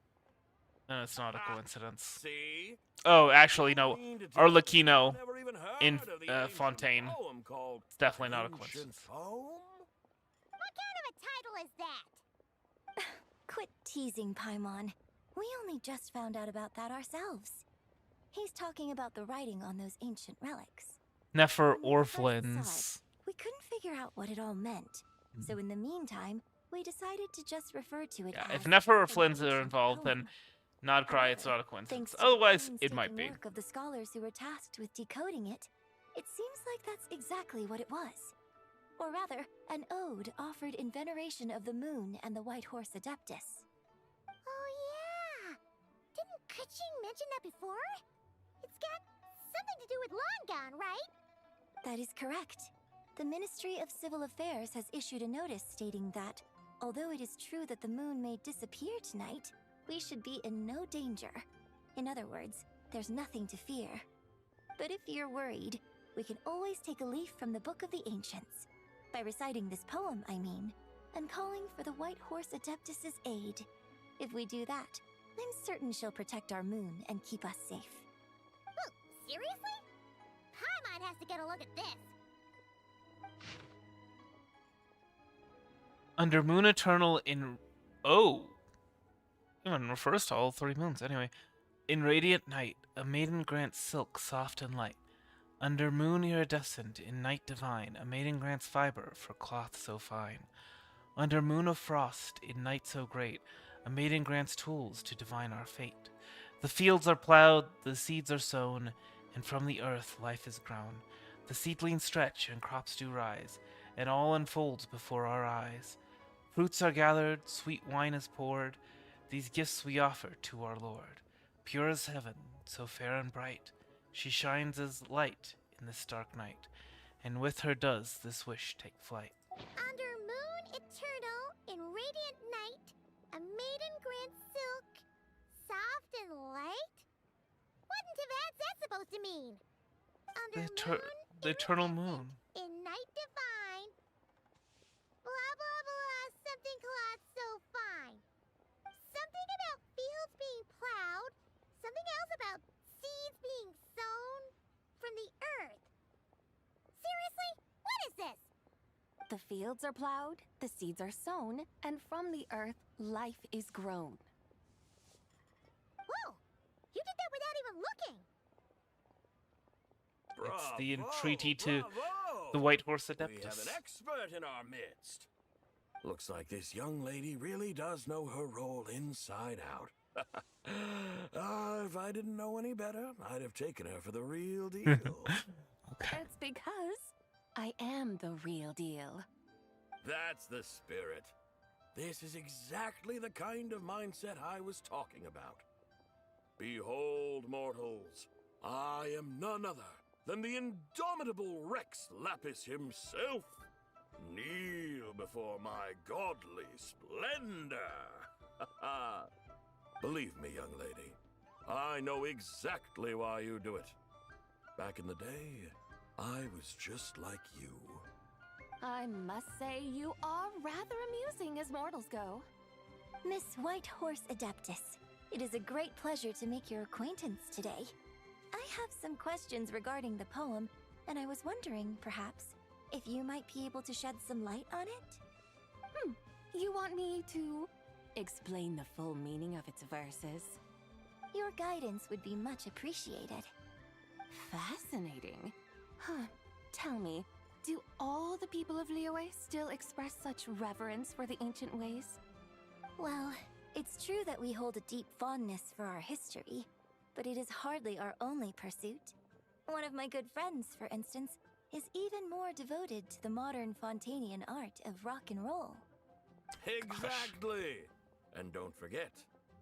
And it's not a coincidence. See? Oh, actually, no. Mean to tell me Arlecchino you've never even heard in of the ancient Fontaine. poem called It's definitely not a Ancient coincidence. Poem? What kind of a title is that? Quit teasing, Paimon. We only just found out about that ourselves. He's talking about the writing on those ancient relics. Nefer When we first saw Orphlins. it, we couldn't figure out what it all meant. So in the meantime, we decided to just refer to it Yeah, as if Nefer or an Flins are ancient involved, then poem. Not cry, it's However, not a coincidence. thanks to Otherwise, the it might painstaking be. work of the scholars who were tasked with decoding it, it seems like that's exactly what it was. Or rather, an ode offered in veneration of the moon and the White Horse Adeptus. Oh yeah! Didn't Kuching mention that before? It's got something to do with Longon, right? That is correct. The Ministry of Civil Affairs has issued a notice stating that, although it is true that the moon may disappear tonight, we should be in no danger. In other words, there's nothing to fear. But if you're worried, we can always take a leaf from the Book of the Ancients. By reciting this poem, I mean, and calling for the White Horse Adeptus's aid. If we do that, I'm certain she'll protect our moon and keep us safe. Oh, seriously? Paimon has to get a look at this. Under Moon Eternal in... Oh! Even refers to all 3 moons. Anyway. In radiant night, a maiden grants silk soft and light. Under moon iridescent, in night divine, a maiden grants fiber for cloth so fine. Under moon of frost, in night so great, a maiden grants tools to divine our fate. The fields are plowed, the seeds are sown, and from the earth life is grown. The seedlings stretch and crops do rise, and all unfolds before our eyes. Fruits are gathered, sweet wine is poured, these gifts we offer to our Lord. Pure as heaven, so fair and bright, she shines as light in this dark night, and with her does this wish take flight. Under moon eternal, in radiant night, a maiden grants silk, soft and light? What in Tivat's that supposed to mean? Under The eternal moon. in night divine, blah blah blah, something cloth so fine. Something about fields being plowed, something else about seeds being sown from the earth. Seriously? What is this? The fields are plowed, the seeds are sown, and from the earth, life is grown. Whoa! You did that without even looking! It's the Bravo, entreaty to bravo! the White Horse We have Adeptus. an expert in our midst. Looks like this young lady really does know her role inside out. If I didn't know any better, I'd have taken her for the real deal. That's because I am the real deal. That's the spirit. This is exactly the kind of mindset I was talking about. Behold, mortals, I am none other than the indomitable Rex Lapis himself. Kneel before my godly splendor. Believe me, young lady, I know exactly why you do it. Back in the day, I was just like you. I must say you are rather amusing as mortals go. Miss White Horse Adeptus, it is a great pleasure to make your acquaintance today. I have some questions regarding the poem, and I was wondering, perhaps, if you might be able to shed some light on it? You want me to explain the full meaning of its verses? Your guidance would be much appreciated. Fascinating. Huh. Tell me, do all the people of Liyue still express such reverence for the ancient ways? Well, it's true that we hold a deep fondness for our history, but it is hardly our only pursuit. One of my good friends, for instance, is even more devoted to the modern Fontanian art of rock and roll. Exactly! And don't forget,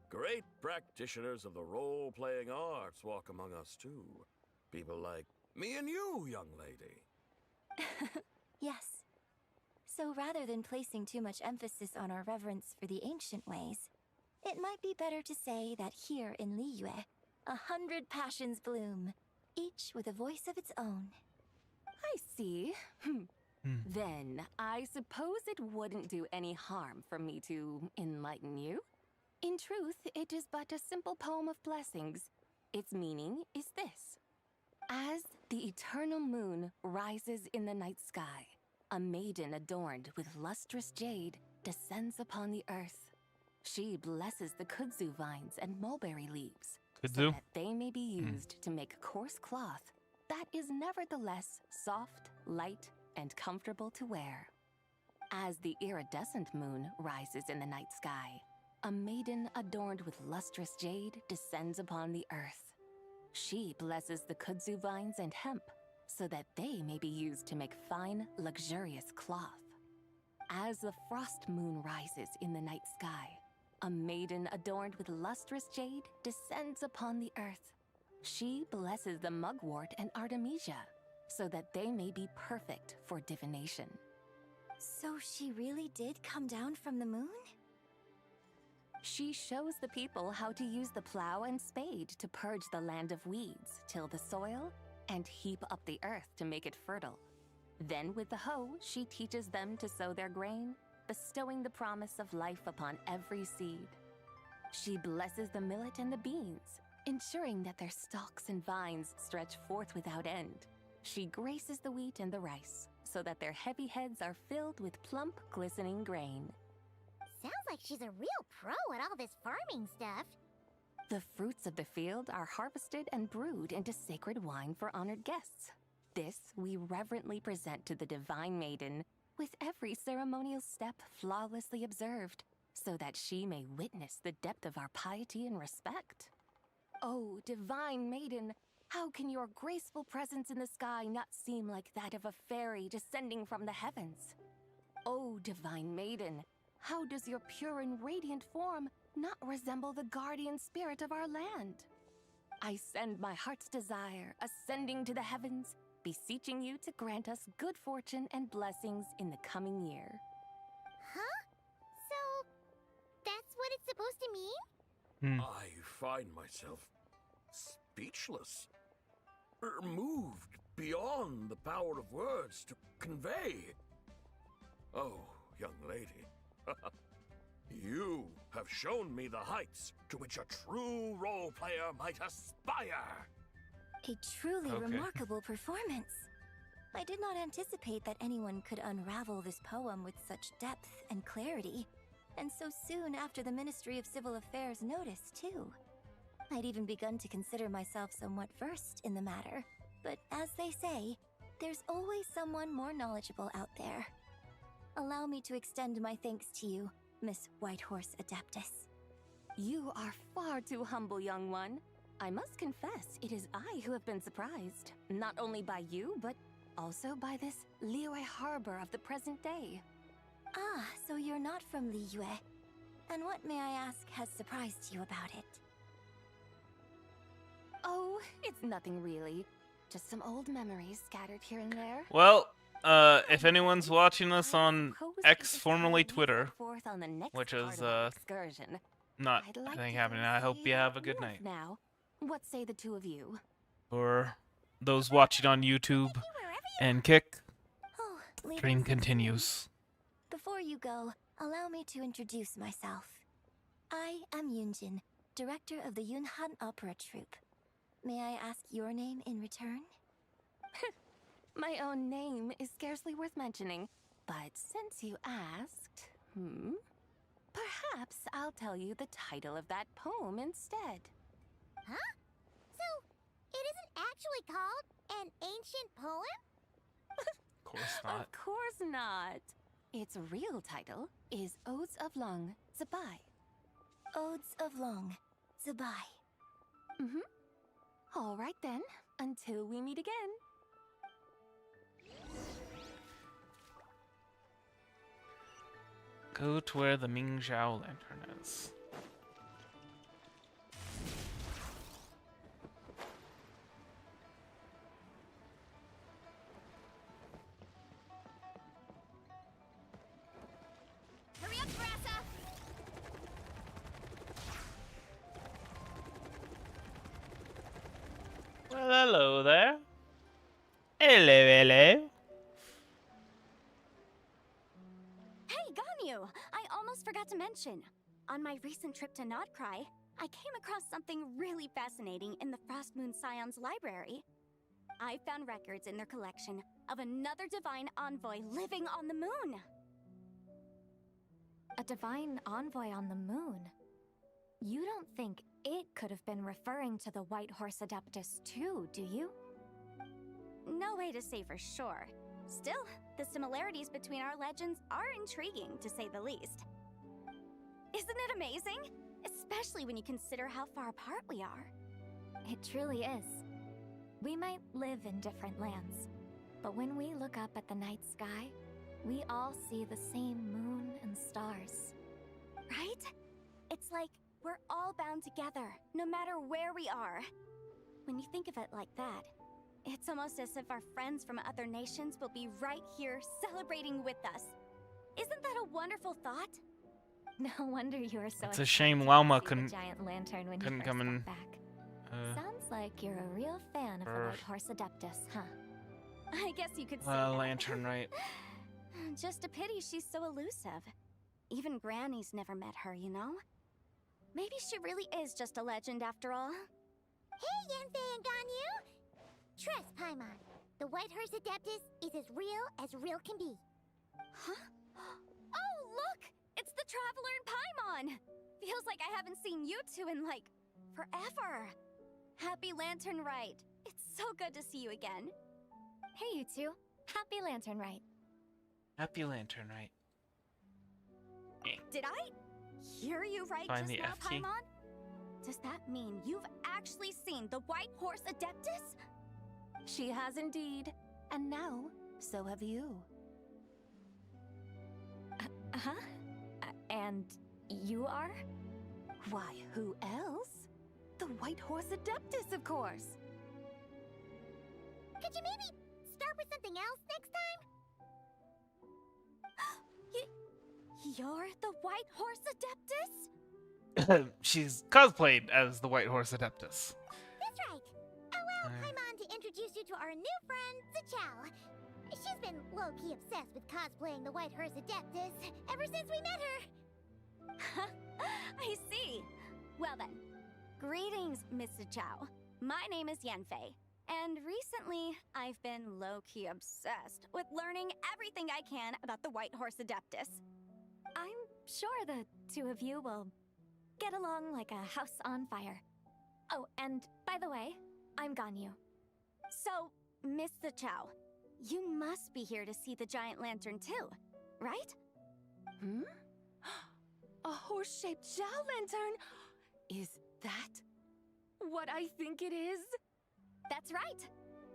great practitioners of the role-playing arts walk among us too. People like me and you, young lady. Yes. So rather than placing too much emphasis on our reverence for the ancient ways, it might be better to say that here in Liyue, 100 passions bloom, each with a voice of its own. I see. Then, I suppose it wouldn't do any harm for me to enlighten you. In truth, it is but a simple poem of blessings. Its meaning is this. As the eternal moon rises in the night sky, a maiden adorned with lustrous jade descends upon the earth. She blesses the kudzu vines and mulberry leaves, so that they may be used to make coarse cloth that is nevertheless soft, light, and comfortable to wear. As the iridescent moon rises in the night sky, a maiden adorned with lustrous jade descends upon the earth. She blesses the kudzu vines and hemp so that they may be used to make fine, luxurious cloth. As the frost moon rises in the night sky, a maiden adorned with lustrous jade descends upon the earth. She blesses the mugwort and artemisia so that they may be perfect for divination. So she really did come down from the moon? She shows the people how to use the plow and spade to purge the land of weeds, till the soil, and heap up the earth to make it fertile. Then with the hoe, she teaches them to sow their grain, bestowing the promise of life upon every seed. She blesses the millet and the beans, ensuring that their stalks and vines stretch forth without end. She graces the wheat and the rice, so that their heavy heads are filled with plump, glistening grain. Sounds like she's a real pro at all this farming stuff. The fruits of the field are harvested and brewed into sacred wine for honored guests. This we reverently present to the divine maiden, with every ceremonial step flawlessly observed, so that she may witness the depth of our piety and respect. Oh, divine maiden, how can your graceful presence in the sky not seem like that of a fairy descending from the heavens? Oh, divine maiden, how does your pure and radiant form not resemble the guardian spirit of our land? I send my heart's desire, ascending to the heavens, beseeching you to grant us good fortune and blessings in the coming year. Huh? So, that's what it's supposed to mean? I find myself speechless. Moved beyond the power of words to convey. Oh, young lady. You have shown me the heights to which a true role player might aspire. A truly remarkable performance. I did not anticipate that anyone could unravel this poem with such depth and clarity, and so soon after the Ministry of Civil Affairs noticed, too. I'd even begun to consider myself somewhat versed in the matter, but as they say, there's always someone more knowledgeable out there. Allow me to extend my thanks to you, Miss Whitehorse Adeptus. You are far too humble, young one. I must confess, it is I who have been surprised, not only by you, but also by this Liyue harbor of the present day. Ah, so you're not from Liyue. And what, may I ask, has surprised you about it? Oh, it's nothing really. Just some old memories scattered here and there. Well, if anyone's watching us on X, formerly Twitter, which is not anything happening, I hope you have a good night. Now, what say the two of you? For those watching on YouTube and Kick, Oh, stream continues. Before you go, allow me to introduce myself. I am Yuánshén, director of the Yuánshén Opera Troupe. May I ask your name in return? My own name is scarcely worth mentioning, but since you asked, perhaps I'll tell you the title of that poem instead. Huh? So, it isn't actually called an ancient poem? Of course not. Of course not. Its real title is Odes of Long, Zibai. Odes of Long, Zibai. All right then, until we meet again. Go to where the Mingzhao lantern is. Hurry up, Brassa! Well, hello there. Hello. Hey, Ganyu! I almost forgot to mention. On my recent trip to Notcry, I came across something really fascinating in the Frost Moon Scion's library. I found records in their collection of another divine envoy living on the moon. A divine envoy on the moon? You don't think it could have been referring to the White Horse Adeptus too, do you? No way to say for sure. Still, the similarities between our legends are intriguing, to say the least. Isn't it amazing? Especially when you consider how far apart we are. It truly is. We might live in different lands, but when we look up at the night sky, we all see the same moon and stars. Right? It's like we're all bound together, no matter where we are. When you think of it like that, it's almost as if our friends from other nations will be right here celebrating with us. Isn't that a wonderful thought? No wonder you were so It's a excited shame to Lauma see the couldn't giant lantern when couldn't you come first and got back. Sounds like you're a real fan of the White Horse Adeptus, huh? I guess you could say that. lantern, right? Just a pity she's so elusive. Even Granny's never met her, you know? Maybe she really is just a legend after all. Hey, Yanfei and Ganyu! Trust, Paimon. The White Horse Adeptus is as real can be. Huh? Oh, look! It's the Traveler and Paimon! Feels like I haven't seen you two in, like, forever. Happy Lantern Rite. It's so good to see you again. Hey, you two. Happy Lantern Rite. Happy Lantern, right? Did I hear you right Find just the now, F key. Paimon? Does that mean you've actually seen the White Horse Adeptus? She has indeed. And now, so have you. Huh? And you are? Why, who else? The White Horse Adeptus, of course. Could you maybe start with something else next time? You're the White Horse Adeptus? She's cosplayed as the White Horse Adeptus. That's right. Well, Paimon to introduce you to our new friend, Zichao. She's been low-key obsessed with cosplaying the White Horse Adeptus ever since we met her. I see. Well then, greetings, Miss Zichao. My name is Yanfei, and recently I've been low-key obsessed with learning everything I can about the White Horse Adeptus. I'm sure the two of you will get along like a house on fire. Oh, and by the way, I'm Ganyu. So, Miss Zichao, you must be here to see the giant lantern too, right? Hmm? A horse-shaped Zhao lantern? Is that what I think it is? That's right.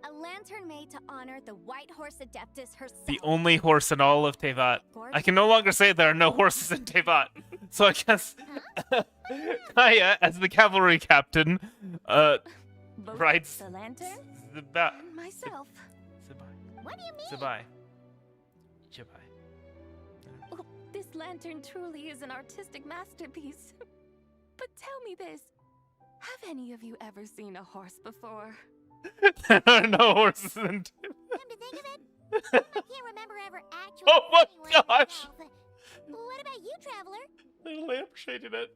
A lantern made to honor the White Horse Adeptus herself. The only horse in all of Tevat. I can no longer say there are no horses in Tevat. So I guess Kaya, as the cavalry captain, rides the lantern Zibai. and myself. What do you mean? Zibai. Oh, this lantern truly is an artistic masterpiece. But tell me this. Have any of you ever seen a horse before? There are no horses in Come to think of it, I can't remember ever actually. Oh my seeing one gosh! myself. What about you, Traveler? I lampshaded it.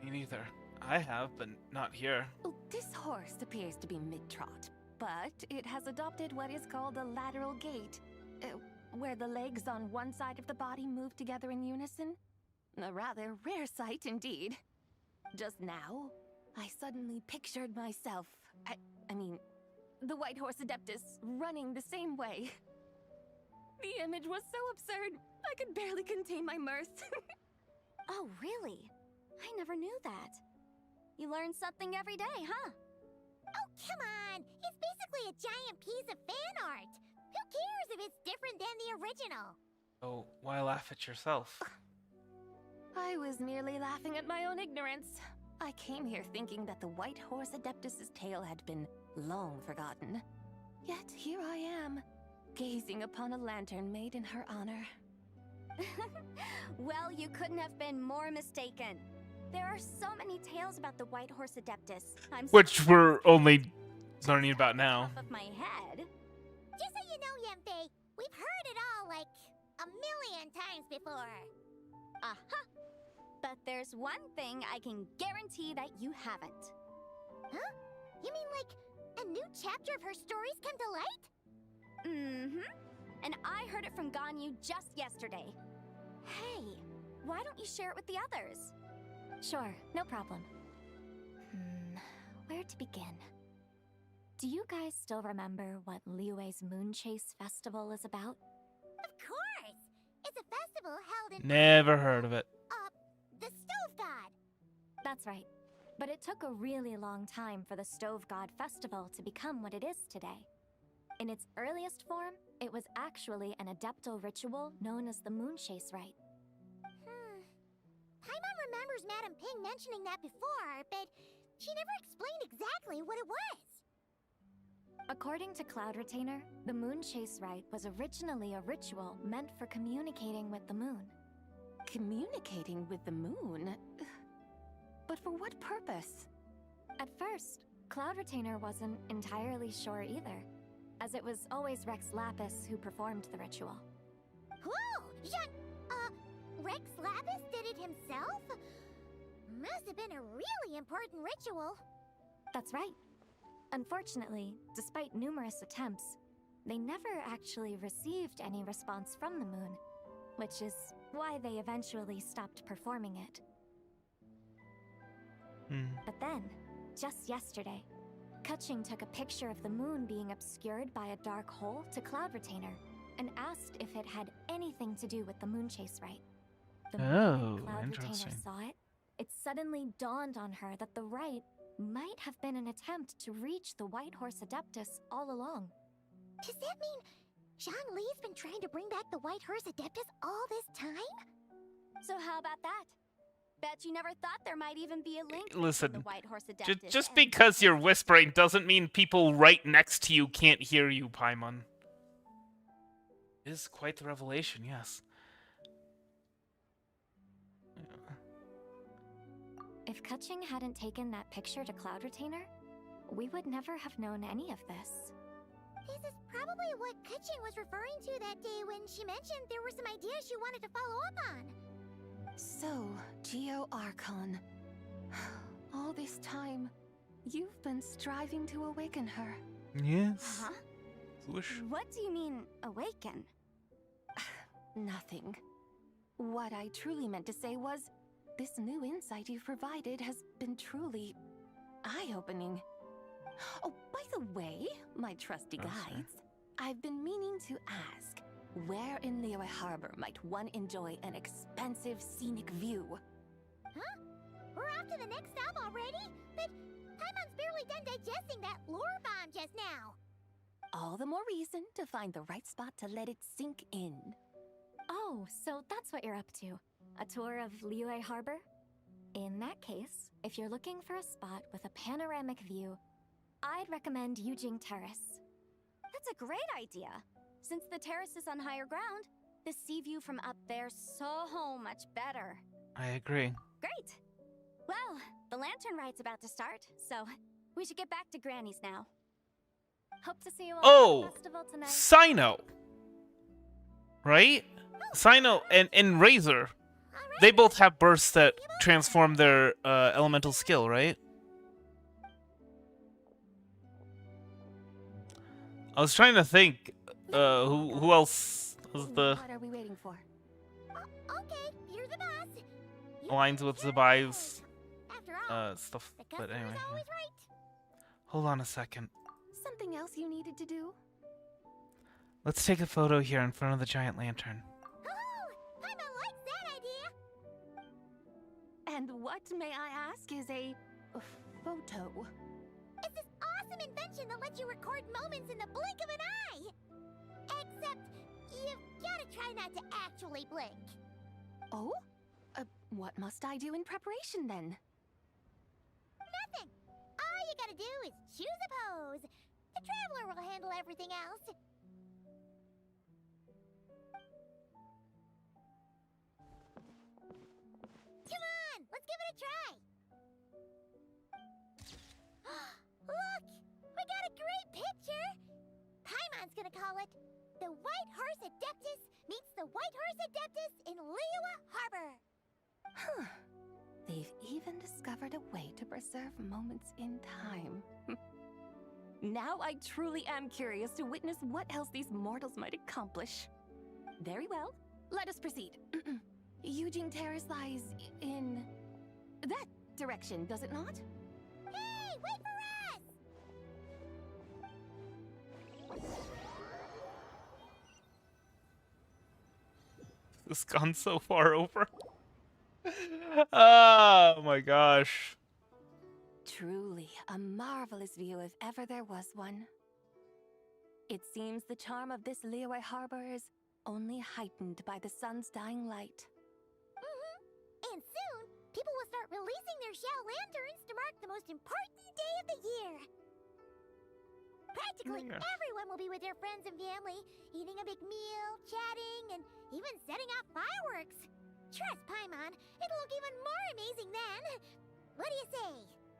Me neither. I have, but not here. Oh, this horse appears to be mid-trot, but it has adopted what is called a lateral gait, where the legs on one side of the body move together in unison. A rather rare sight indeed. Just now, I suddenly pictured myself, I mean, the White Horse Adeptus running the same way. The image was so absurd, I could barely contain my mirth. Oh, really? I never knew that. You learn something every day, huh? Oh, come on! It's basically a giant piece of fan art! Who cares if it's different than the original? Oh, why laugh at yourself? I was merely laughing at my own ignorance. I came here thinking that the White Horse Adeptus's tale had been long forgotten. Yet here I am, gazing upon a lantern made in her honor. Well, you couldn't have been more mistaken. There are so many tales about the White Horse Adeptus. Which we're only learning about now. Of my head. Just so you know, Yanfei, we've heard it all like a million times before. Uh-huh. But there's one thing I can guarantee that you haven't. Huh? You mean like a new chapter of her stories come to light? Mm-hmm. And I heard it from Ganyu just yesterday. Hey, why don't you share it with the others? Sure, no problem. Where to begin? Do you guys still remember what Liyue's Moon Chase Festival is about? Of course! It's a festival held in... Never heard of it. That's right. But it took a really long time for the Stove God Festival to become what it is today. In its earliest form, it was actually an adeptal ritual known as the Moon Chase Rite. Paimon remembers Madame Ping mentioning that before, but she never explained exactly what it was. According to Cloud Retainer, the Moon Chase Rite was originally a ritual meant for communicating with the moon. Communicating with the moon? But for what purpose? At first, Cloud Retainer wasn't entirely sure either, as it was always Rex Lapis who performed the ritual. Whoa! Rex Lapis did it himself? Must have been a really important ritual. That's right. Unfortunately, despite numerous attempts, they never actually received any response from the moon, which is why they eventually stopped performing it. But then, just yesterday, Kutching took a picture of the moon being obscured by a dark hole to Cloud Retainer and asked if it had anything to do with the Moon Chase Rite. The moment Cloud Retainer saw it, it suddenly dawned on her that the rite might have been an attempt to reach the White Horse Adeptus all along. Does that mean Zhang Li's been trying to bring back the White Horse Adeptus all this time? So how about that? Bet you never thought there might even be a link Listen, between the White Horse Adeptus just and... because you're whispering doesn't mean people right next to you can't hear you, Paimon. It is quite the revelation, yes. If Kutching hadn't taken that picture to Cloud Retainer, we would never have known any of this. This is probably what Kutching was referring to that day when she mentioned there were some ideas she wanted to follow up on. So, Geo Archon. All this time, you've been striving to awaken her. Yes. Huh? Foolish. What do you mean, awaken? Nothing. What I truly meant to say was, this new insight you've provided has been truly eye-opening. Oh, by the way, my trusty guides, I've been meaning to ask, where in Liyue Harbor might one enjoy an expansive scenic view? Huh? We're off to the next stop already? But Paimon's barely done digesting that lore bomb just now. All the more reason to find the right spot to let it sink in. Oh, so that's what you're up to. A tour of Liyue Harbor? In that case, if you're looking for a spot with a panoramic view, I'd recommend Yujing Terrace. That's a great idea. Since the terrace is on higher ground, the sea view from up there's so much better. I agree. Great! Well, the lantern ride's about to start, so we should get back to Granny's now. Hope to see you all Oh! at the festival tonight. Sino! Right? Sino and Razor. They both have bursts that transform their elemental skill, right? I was trying to think who else was the What are we waiting for? Okay, you're the boss. aligns with Zibai's After all, stuff, the but customer's anyway. always right. Hold on a second. Something else you needed to do? Let's take a photo here in front of the giant lantern. Paimon likes that idea. And what, may I ask, is a photo? It's this awesome invention that lets you record moments in the blink of an eye. Except, you've gotta try not to actually blink. Oh? What must I do in preparation then? Nothing. All you gotta do is choose a pose. The Traveler will handle everything else. Come on, let's give it a try. Look, we got a great picture. Paimon's gonna call it The White Horse Adeptus Meets the White Horse Adeptus in Liyue Harbor. Huh. They've even discovered a way to preserve moments in time. Now I truly am curious to witness what else these mortals might accomplish. Very well, let us proceed. Yujing Terrace lies in that direction, does it not? Hey, wait for us! It's gone so far over. Oh my gosh. Truly a marvelous view if ever there was one. It seems the charm of this Liyue harbor is only heightened by the sun's dying light. And soon, people will start releasing their Xiao lanterns to mark the most important day of the year. Practically everyone will be with their friends and family, eating a big meal, chatting, and even setting off fireworks. Trust Paimon, it'll look even more amazing then. What do you say?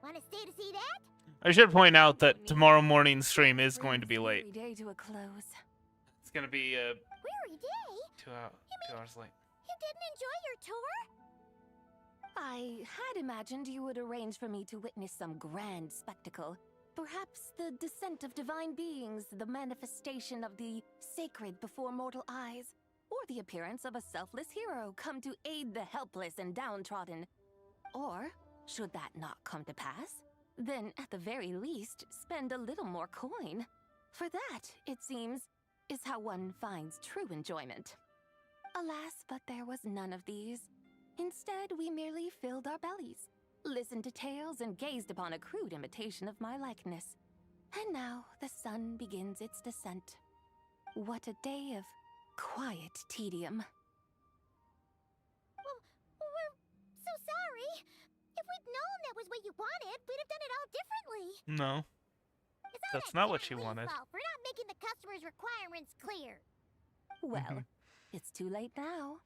Want to stay to see that? I should point out that tomorrow morning's stream is going to be late. Day to a close. It's going to be Weary day? 2 hours late. You didn't enjoy your tour? I had imagined you would arrange for me to witness some grand spectacle. Perhaps the descent of divine beings, the manifestation of the sacred before mortal eyes, or the appearance of a selfless hero come to aid the helpless and downtrodden. Or, should that not come to pass, then at the very least, spend a little more coin. For that, it seems, is how one finds true enjoyment. Alas, but there was none of these. Instead, we merely filled our bellies, listened to tales, and gazed upon a crude imitation of my likeness. And now the sun begins its descent. What a day of quiet tedium. Well, we're so sorry. If we'd known that was what you wanted, we'd have done it all differently. No. That's not what she wanted. Fault for not making the customer's requirements clear. Well, it's too late now.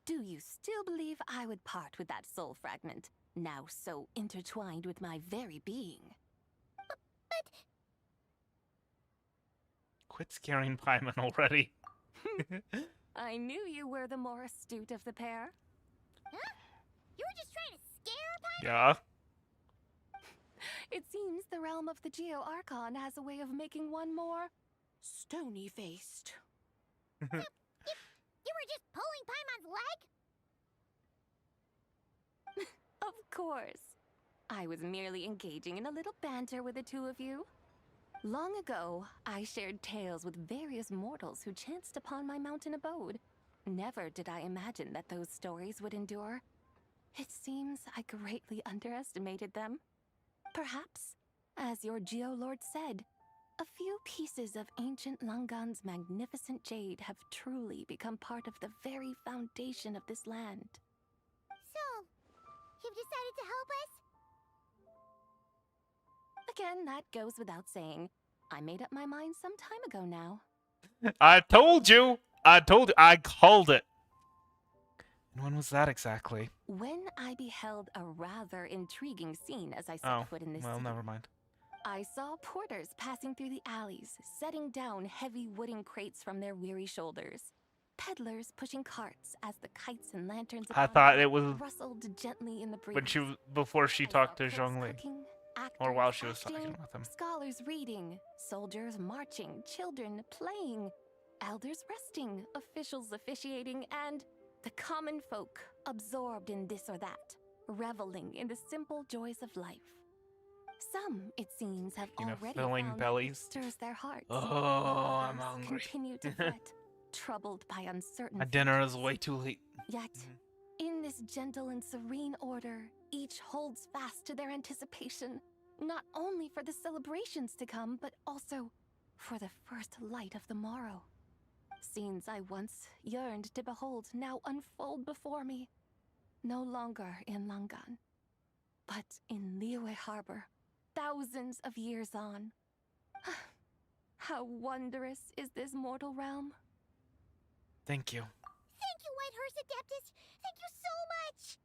Do you still believe I would part with that soul fragment, now so intertwined with my very being? But... Quit scaring Paimon already. I knew you were the more astute of the pair. Huh? You were just trying to scare Paimon? Yeah. It seems the realm of the Geo-Archon has a way of making one more stony-faced. You were just pulling Paimon's leg? Of course. I was merely engaging in a little banter with the two of you. Long ago, I shared tales with various mortals who chanced upon my mountain abode. Never did I imagine that those stories would endure. It seems I greatly underestimated them. Perhaps, as your Geolord said, a few pieces of ancient Langan's magnificent jade have truly become part of the very foundation of this land. So, you've decided to help us? Again, that goes without saying. I made up my mind some time ago now. I told you! I called it! And when was that exactly? When I beheld a rather intriguing scene as I set foot in this city. Never mind. I saw porters passing through the alleys, setting down heavy wooden crates from their weary shoulders. Peddlers pushing carts as the kites and lanterns I thought it was rustled gently in the breeze. when before she talked to Zhongli. Or while she was talking with him. Scholars reading, soldiers marching, children playing, elders resting, officials officiating, and the common folk absorbed in this or that, reveling in the simple joys of life. Some, it seems, have already filling found bellies. stirs their hearts. Oh, I'm hungry. Continue to fret, troubled by uncertainty. My dinner is way too late. Yet, in this gentle and serene order, each holds fast to their anticipation, not only for the celebrations to come, but also for the first light of the morrow. Scenes I once yearned to behold now unfold before me, no longer in Langan, but in Liyue Harbor, thousands of years on. How wondrous is this mortal realm? Thank you. Thank you, Whitehurst Adeptus! Thank you so much!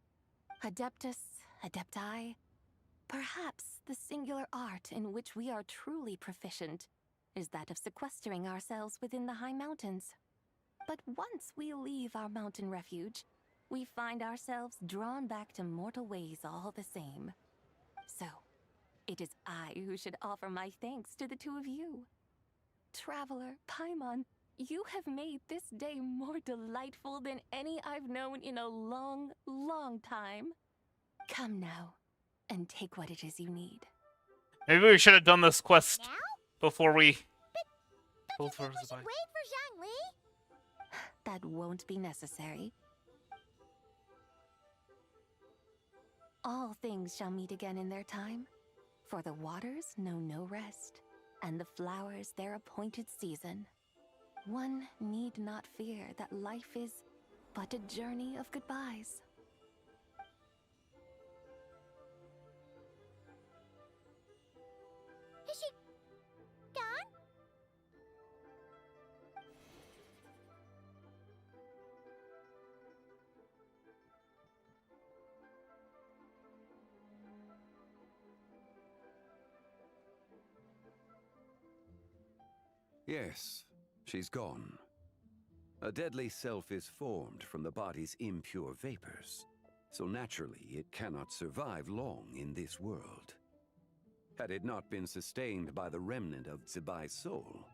Adeptus, Adepti, perhaps the singular art in which we are truly proficient is that of sequestering ourselves within the high mountains. But once we leave our mountain refuge, we find ourselves drawn back to mortal ways all the same. So, it is I who should offer my thanks to the two of you. Traveler, Paimon, you have made this day more delightful than any I've known in a long, long time. Come now, and take what it is you need. Maybe we should have done this quest Now? before we Don't you think we should wait for Zhongli? That won't be necessary. All things shall meet again in their time, for the waters know no rest, and the flowers their appointed season. One need not fear that life is but a journey of goodbyes. Is she gone? Yes, she's gone. A deadly self is formed from the body's impure vapors, so naturally it cannot survive long in this world. Had it not been sustained by the remnant of Zibai's soul,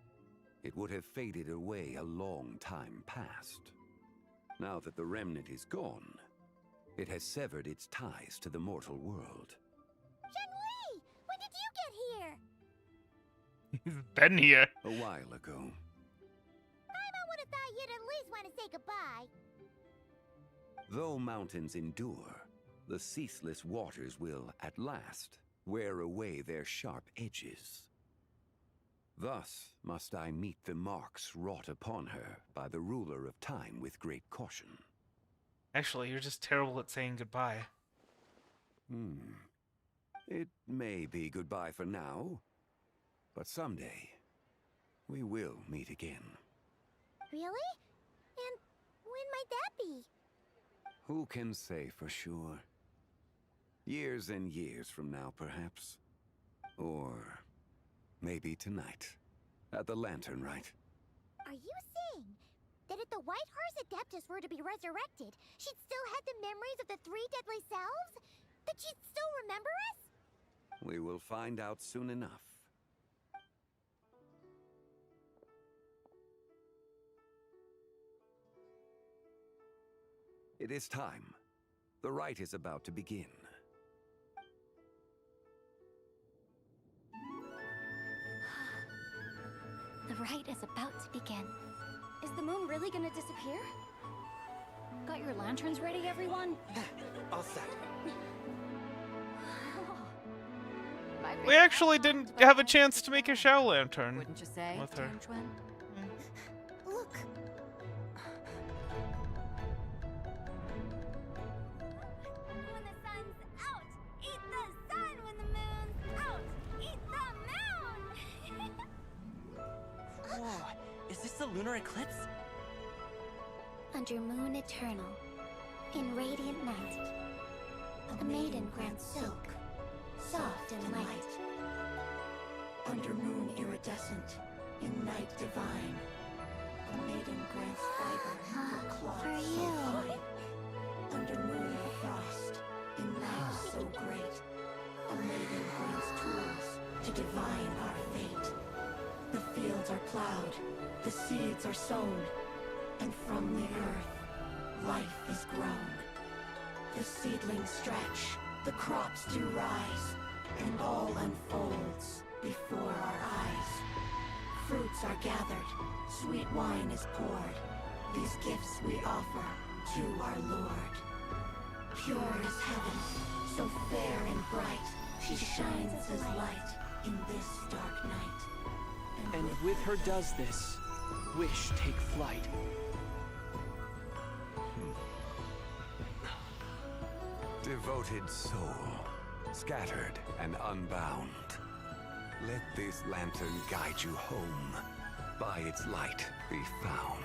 it would have faded away a long time past. Now that the remnant is gone, it has severed its ties to the mortal world. Shenhui! When did you get here? He's been here. A while ago. I would have thought you'd at least want to say goodbye. Though mountains endure, the ceaseless waters will, at last, wear away their sharp edges. Thus must I meet the marks wrought upon her by the ruler of time with great caution. Actually, you're just terrible at saying goodbye. It may be goodbye for now, but someday we will meet again. Really? And when might that be? Who can say for sure? Years and years from now, perhaps. Or maybe tonight, at the Lantern Rite. Are you saying that if the White Horse Adeptus were to be resurrected, she'd still have the memories of the three deadly selves? That she'd still remember us? We will find out soon enough. It is time. The rite is about to begin. The rite is about to begin. Is the moon really gonna disappear? Got your lanterns ready, everyone? All set. We actually didn't have a chance to make a show lantern. Wouldn't you say, with her. Tanchuan? Look! When the sun's out, eat the sun. When the moon's out, eat the moon. Whoa, is this the lunar eclipse? Under moon eternal, in radiant night, a maiden grants silk, soft and light. Under moon iridescent, in night divine, a maiden grants fiber for cloth For so you. fine. Under moon of frost, in night so great, a maiden grants tools to divine our fate. The fields are plowed, the seeds are sown, and from the earth, life is grown. The seedlings stretch, the crops do rise, and all unfolds before our eyes. Fruits are gathered, sweet wine is poured. These gifts we offer to our Lord. Pure as heaven, so fair and bright, she shines as light in this dark night. And with her does this, wish take flight. Devoted soul, scattered and unbound. Let this lantern guide you home. By its light be found.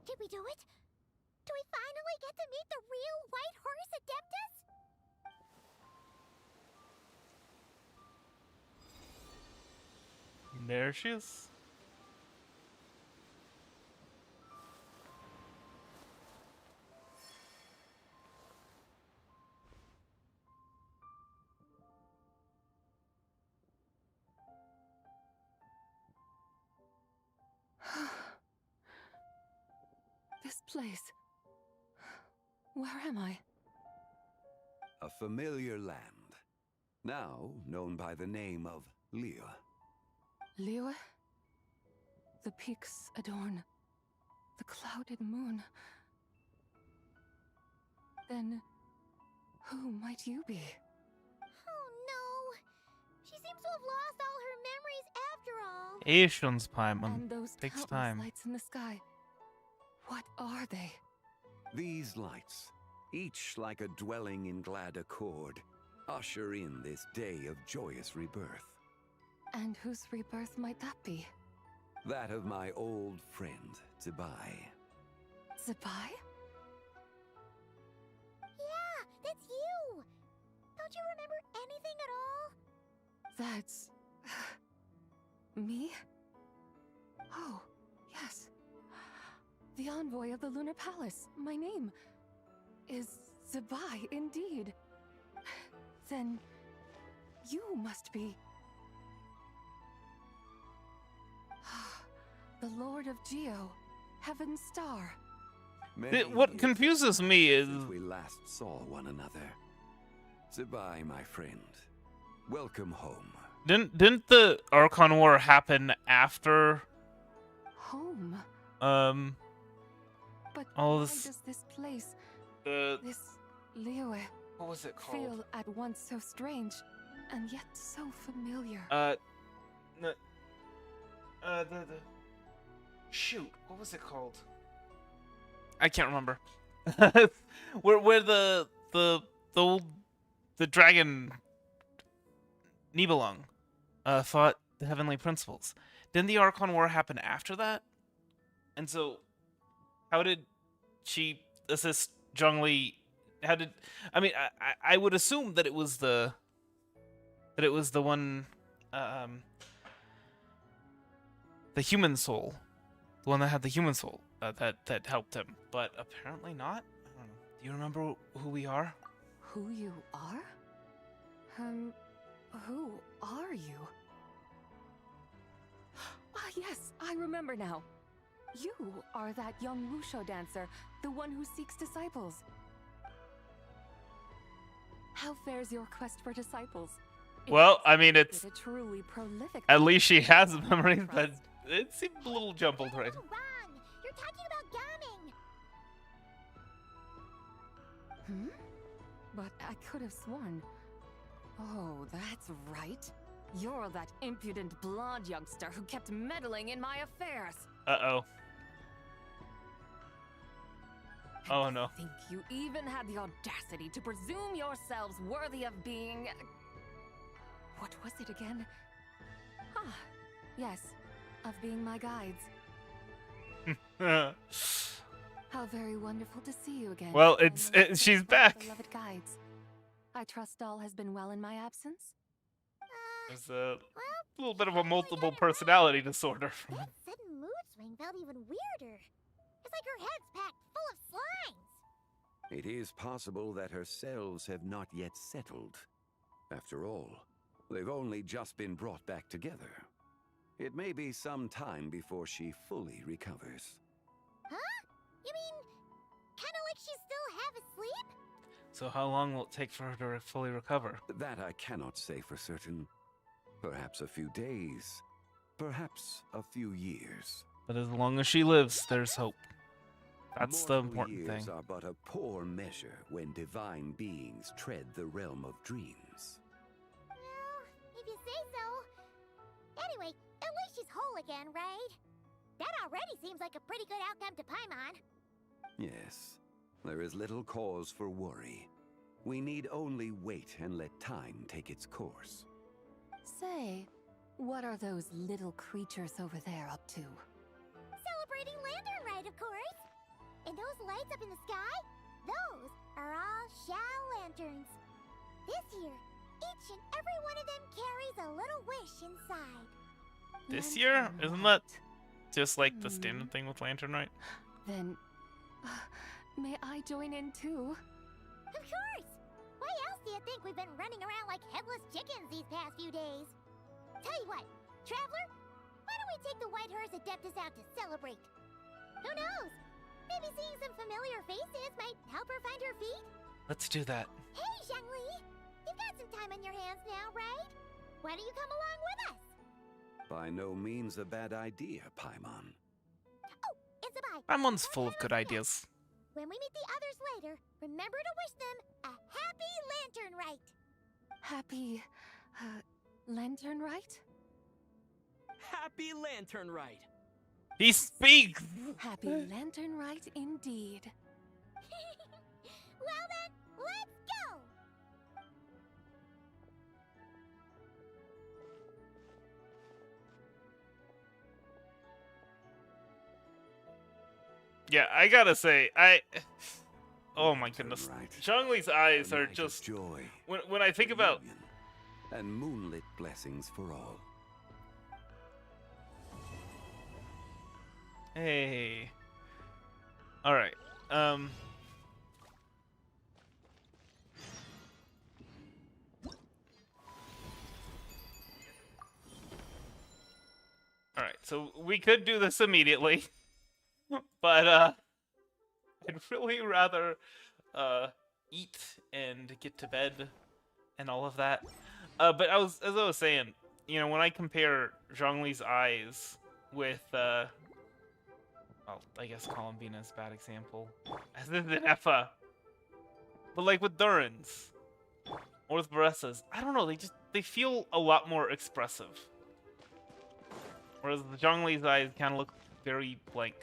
Did we do it? Do we finally get to meet the real White Horse Adeptus? There she is. place? Where am I? A familiar land, now known by the name of Liyue. Liyue? The peaks adorn the clouded moon. Then, who might you be? Oh no! She seems to have lost all her memories after all. Patience, Paimon. And those Takes countless time. lights in the sky. What are they? These lights, each like a dwelling in glad accord, usher in this day of joyous rebirth. And whose rebirth might that be? That of my old friend, Zibai. Zibai? Yeah, that's you! Don't you remember anything at all? That's... me? Oh, yes. The envoy of the Lunar Palace. My name is Zibai, indeed. Then you must be... the Lord of Geo, Heaven's Star. What confuses me is... Since we last saw one another. Zibai, my friend. Welcome home. Didn't the Archon War happen after... Home? But all why this... does this place, this Liyue, what was it called? feel at once so strange, and yet so familiar? Shoot, what was it called? I can't remember. where the dragon Nibelung fought the Heavenly Principles. Didn't the Archon War happen after that? And so, how did she assist Zhongli? How did I would assume that it was the one the human soul, the one that had the human soul that helped him, but apparently not. I don't know. Do you remember who we are? Who you are? Who are you? Ah, yes, I remember now. You are that young Wushu dancer, the one who seeks disciples. How fares your quest for disciples? Well, I mean, it's a truly prolific. At least she has memories, but it seemed a little jumbled, right? Wrong! You're talking about gaming! But I could have sworn. Oh, that's right. You're that impudent blonde youngster who kept meddling in my affairs. Uh-oh. Oh no. I think you even had the audacity to presume yourselves worthy of being... What was it again? Ah, yes, of being my guides. How very wonderful to see you again. Well, she's back. Beloved guides. I trust all has been well in my absence. There's a little bit of a multiple personality disorder. That sudden mood swing felt even weirder. It's like her head's packed full of slimes. It is possible that her cells have not yet settled. After all, they've only just been brought back together. It may be some time before she fully recovers. Huh? You mean, kind of like she's still half asleep? So how long will it take for her to fully recover? That I cannot say for certain. Perhaps a few days. Perhaps a few years. But as long as she lives, there's hope. That's the Mortal important years thing. are but a poor measure when divine beings tread the realm of dreams. Well, if you say so. Anyway, at least she's whole again, right? That already seems like a pretty good outcome to Paimon. Yes, there is little cause for worry. We need only wait and let time take its course. Say, what are those little creatures over there up to? Celebrating Lantern Rite, of course. And those lights up in the sky? Those are all Shao lanterns. This year, each and every one of them carries a little wish inside. This year? Isn't that just like the standard thing with Lantern Rite? Then, may I join in too? Of course! Why else do you think we've been running around like headless chickens these past few days? Tell you what, Traveler, why don't we take the White Horse Adeptus out to celebrate? Who knows? Maybe seeing some familiar faces might help her find her feet? Let's do that. Hey, Zhongli! You've got some time on your hands now, right? Why don't you come along with us? By no means a bad idea, Paimon. Oh, and Zibai. Raimon's full of good ideas. When we meet the others later, remember to wish them a happy lantern rite. Happy, lantern rite? Happy lantern rite. He speaks! Happy lantern rite indeed. Well then, let's go! Yeah, I gotta say, oh my goodness. Zhongli's eyes are just... Joy, when I think about... and moonlit blessings for all. Hey. Alright, Alright, so we could do this immediately. But, I'd really rather, eat and get to bed and all of that. But as I was saying, you know, when I compare Zhongli's eyes with, well, I guess Columbina's a bad example, as in Effa. But like with Durin's, or with Baressa's, I don't know, they feel a lot more expressive. Whereas the Zhongli's eyes kind of look very blank.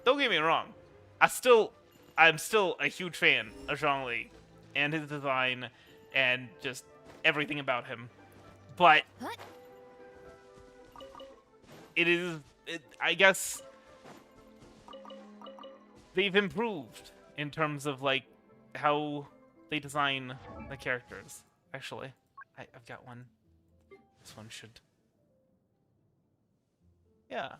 Don't get me wrong, I'm still a huge fan of Zhongli and his design and just everything about him. But I guess they've improved in terms of like how they design the characters. Actually, I've got one. This one should. Yeah.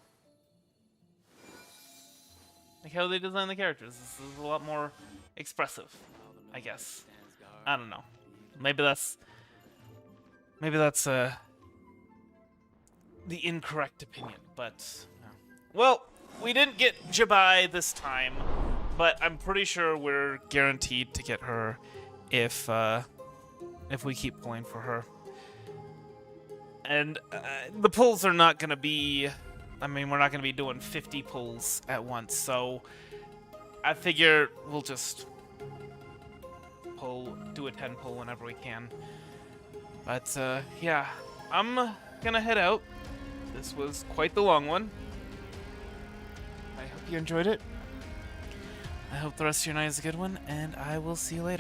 Like how they design the characters. This is a lot more expressive, I guess. I don't know. Maybe that's the incorrect opinion, but no. Well, we didn't get Zibai this time, but I'm pretty sure we're guaranteed to get her if we keep pulling for her. And the pulls are not gonna be. I mean, we're not going to be doing 50 pulls at once, so I figure we'll just do a 10 pull whenever we can. But, yeah, I'm going to head out. This was quite the long one. I hope you enjoyed it. I hope the rest of your night is a good one, and I will see you later.